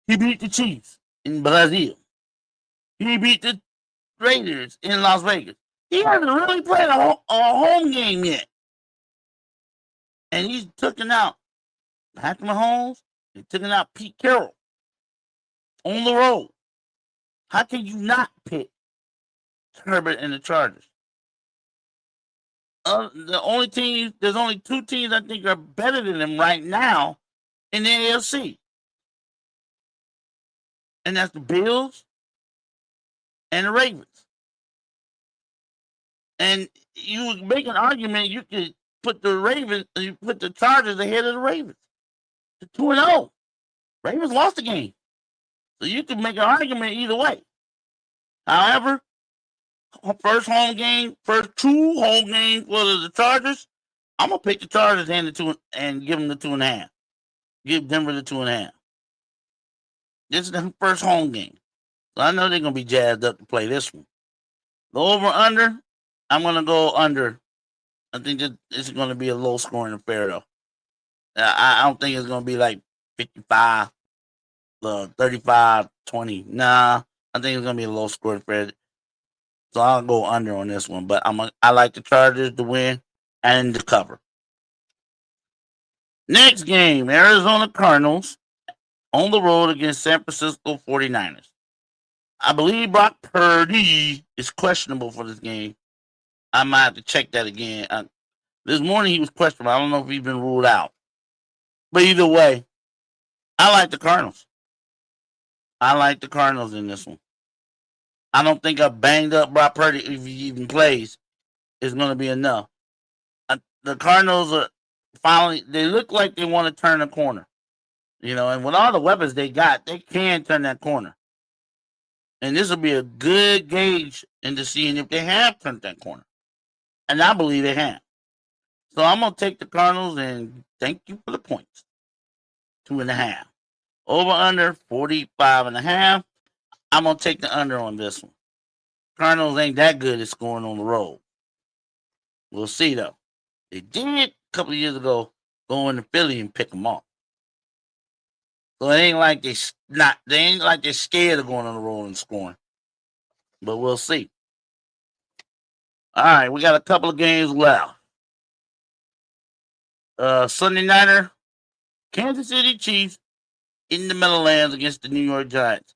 He beat the Chiefs in Brazil. He beat the Raiders in Las Vegas. He hasn't really played a home game yet. And he's taken out Patrick Mahomes. He's taken out Pete Carroll on the road. How can you not pick Herbert and the Chargers? There's only two teams I think are better than him right now in the AFC. And that's the Bills and the Ravens. And you would make an argument you could put the Chargers ahead of the Ravens. The 2-0. Ravens lost the game. So you could make an argument either way. However, first two home games for the Chargers, I'm gonna pick the Chargers and give them the 2.5. Give Denver the 2.5. This is the first home game. So I know they're gonna be jazzed up to play this one. The over under, I'm gonna go under. I think this is gonna be a low scoring affair though. I don't think it's gonna be like 55, 35, 20. Nah, I think it's gonna be a low scoring affair. So I'll go under on this one. But I like the Chargers to win and to cover. Next game, Arizona Cardinals on the road against San Francisco 49ers. I believe Brock Purdy is questionable for this game. I might have to check that again. This morning he was questionable. I don't know if he's been ruled out. But either way, I like the Cardinals. I like the Cardinals in this one. I don't think a banged up Brock Purdy, if he even plays, is going to be enough. The Cardinals are finally, they look like they want to turn the corner. And with all the weapons they got, they can turn that corner. And this will be a good gauge into seeing if they have turned that corner. And I believe they have. So I'm going to take the Cardinals and thank you for the points. 2.5. Over under 45.5. I'm going to take the under on this one. Cardinals ain't that good at scoring on the road. We'll see though. They did a couple of years ago go into Philly and pick them off. So it ain't like they're scared of going on the road and scoring. But we'll see. All right, we got a couple of games left. Sunday nighter, Kansas City Chiefs in the Meadowlands against the New York Giants.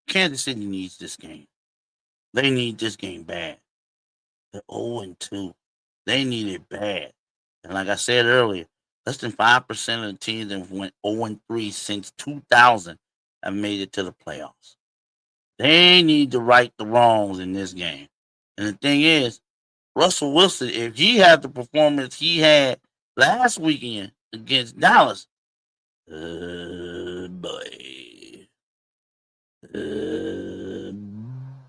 Kansas City needs this game. They need this game bad. They're 0-2. They need it bad. And like I said earlier, less than 5% of the teams that went 0-3 since 2000 have made it to the playoffs. They need to right the wrongs in this game. And the thing is, Russell Wilson, if he had the performance he had last weekend against Dallas, boy.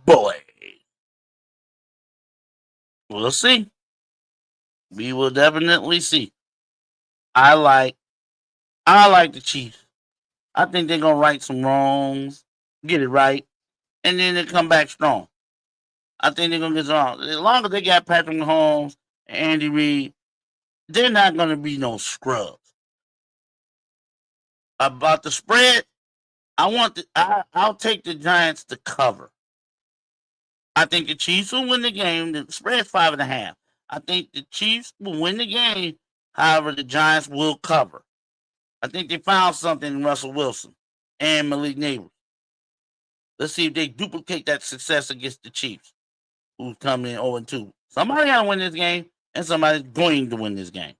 Boy. We'll see. We will definitely see. I like I like the Chiefs. I think they're gonna right some wrongs, get it right, and then they come back strong. I think they're gonna get strong. As long as they got Patrick Mahomes and Andy Reid, they're not gonna be no scrubs. About the spread, I'll take the Giants to cover. I think the Chiefs will win the game. The spread's 5.5. I think the Chiefs will win the game. However, the Giants will cover. I think they found something in Russell Wilson and Malik Neighbors. Let's see if they duplicate that success against the Chiefs, who's coming in 0-2. Somebody got to win this game, and somebody's going to win this game.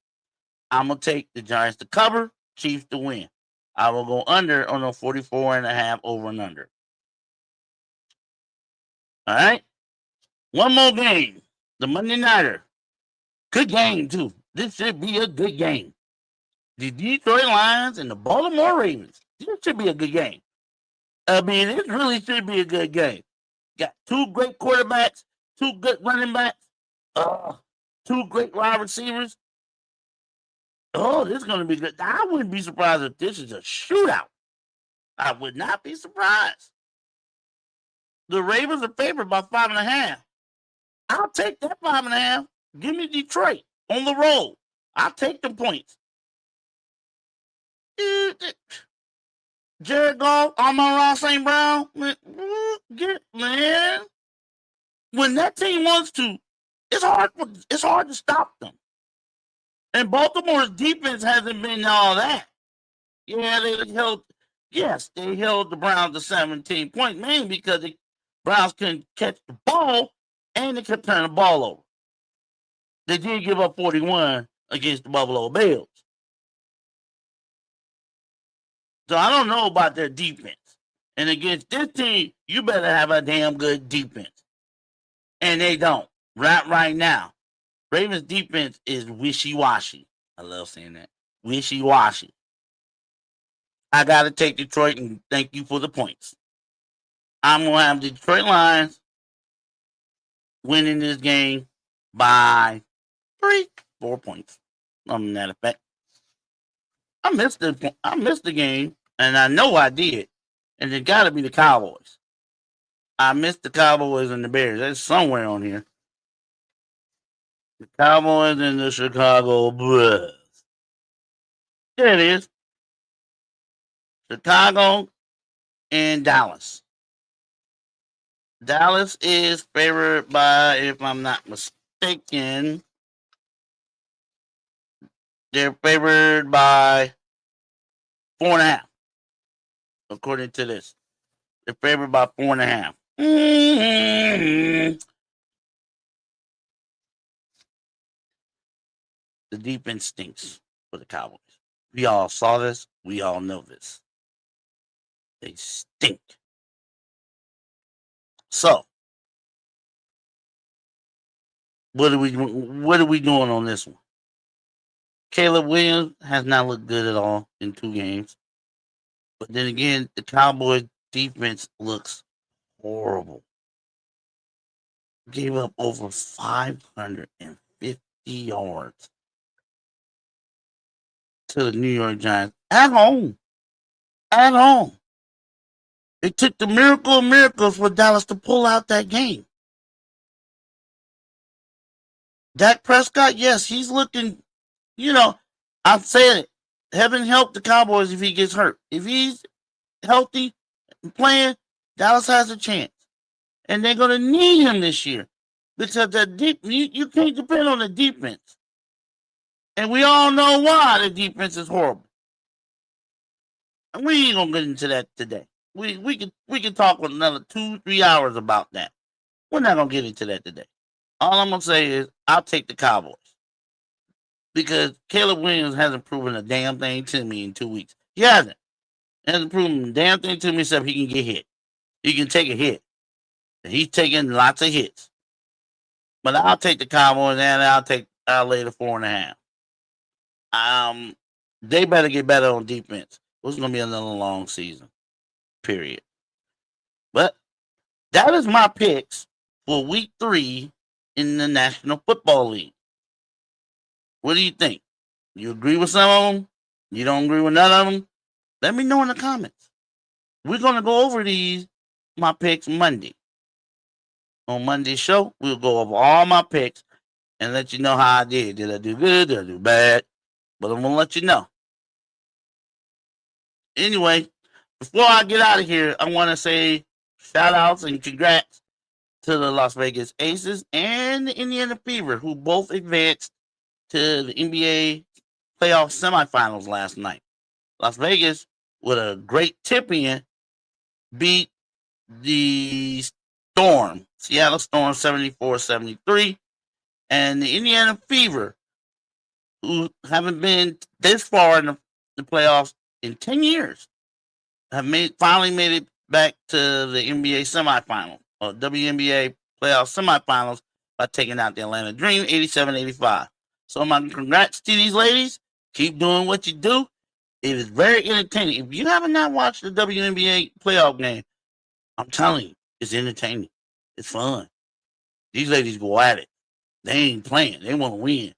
I'm going to take the Giants to cover, Chiefs to win. I will go under on a 44.5 over and under. All right. One more game. The Monday Nighter. Good game, too. This should be a good game. The Detroit Lions and the Baltimore Ravens. This should be a good game. I mean, this really should be a good game. Got two great quarterbacks, two good running backs, two great wide receivers. Oh, this is going to be good. I wouldn't be surprised if this is a shootout. I would not be surprised. The Ravens are favored by 5.5. I'll take that 5.5. Give me Detroit on the road. I'll take the points. Jared Goff, Amon-Ra St. Brown, man, when that team wants to, it's hard to stop them. And Baltimore's defense hasn't been all that. Yeah, they held the Browns to 17 points, mainly because the Browns couldn't catch the ball and they kept turning the ball over. They did give up 41 against the Buffalo Bills. So I don't know about their defense. And against this team, you better have a damn good defense. And they don't. Right now. Ravens defense is wishy-washy. I love saying that. Wishy-washy. I got to take Detroit, and thank you for the points. I'm going to have the Detroit Lions winning this game by 4 points. Something to that effect. I missed the game, and I know I did. And it got to be the Cowboys. I missed the Cowboys and the Bears. That's somewhere on here. The Cowboys and the Chicago Bears. There it is. Chicago and Dallas. Dallas is favored by, if I'm not mistaken, they're favored by 4.5. According to this, they're favored by 4.5. Mm-hmm. The defense stinks for the Cowboys. We all saw this. We all know this. They stink. So, what are we doing on this one? Caleb Williams has not looked good at all in 2 games. But then again, the Cowboys defense looks horrible. Gave up over 550 yards to the New York Giants at home. At home. It took the miracle of miracles for Dallas to pull out that game. Dak Prescott, yes, he's looking, I'm saying it. Heaven help the Cowboys if he gets hurt. If he's healthy and playing, Dallas has a chance. And they're going to need him this year because you can't depend on the defense. And we all know why the defense is horrible. And we ain't going to get into that today. We can talk for another 2-3 hours about that. We're not going to get into that today. All I'm going to say is I'll take the Cowboys. Because Caleb Williams hasn't proven a damn thing to me in 2 weeks. He hasn't. He hasn't proven a damn thing to me except he can get hit. He can take a hit. And he's taking lots of hits. But I'll take the Cowboys and I'll lay the 4.5. They better get better on defense. It's going to be another long season. Period. But that is my picks for week 3 in the National Football League. What do you think? You agree with some of them? You don't agree with none of them? Let me know in the comments. We're gonna go over my picks Monday. On Monday's show, we'll go over all my picks and let you know how I did. Did I do good? Did I do bad? But I'm gonna let you know. Anyway, before I get out of here, I want to say shout outs and congrats to the Las Vegas Aces and the Indiana Fever, who both advanced to the NBA playoff semifinals last night. Las Vegas, with a great tip in, beat the Seattle Storm 74-73. And the Indiana Fever, who haven't been this far in the playoffs in 10 years, have finally made it back to the NBA semifinal or WNBA playoff semifinals by taking out the Atlanta Dream 87-85. So my congrats to these ladies. Keep doing what you do. It is very entertaining. If you have not watched the WNBA playoff game, I'm telling you, it's entertaining. It's fun. These ladies go at it. They ain't playing. They want to win.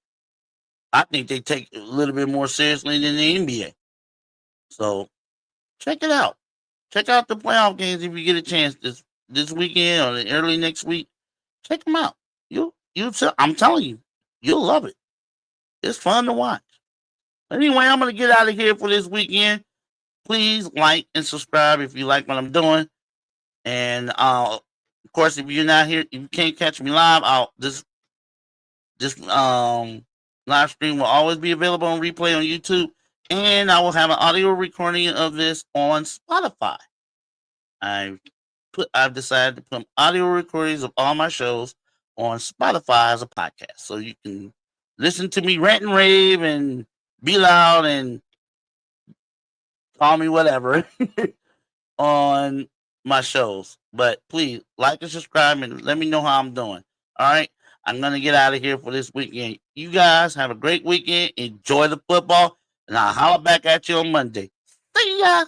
I think they take it a little bit more seriously than the NBA. So check it out. Check out the playoff games if you get a chance this weekend or early next week. Check them out. I'm telling you, you'll love it. It's fun to watch. Anyway, I'm gonna get out of here for this weekend. Please like and subscribe if you like what I'm doing. And of course, if you're not here, if you can't catch me live, this live stream will always be available on replay on YouTube, and I will have an audio recording of this on Spotify. I've decided to put audio recordings of all my shows on Spotify as a podcast, so you can listen to me rant and rave and be loud and call me whatever on my shows. But please like and subscribe and let me know how I'm doing. All right. I'm going to get out of here for this weekend. You guys have a great weekend. Enjoy the football. And I'll holler back at you on Monday. See ya.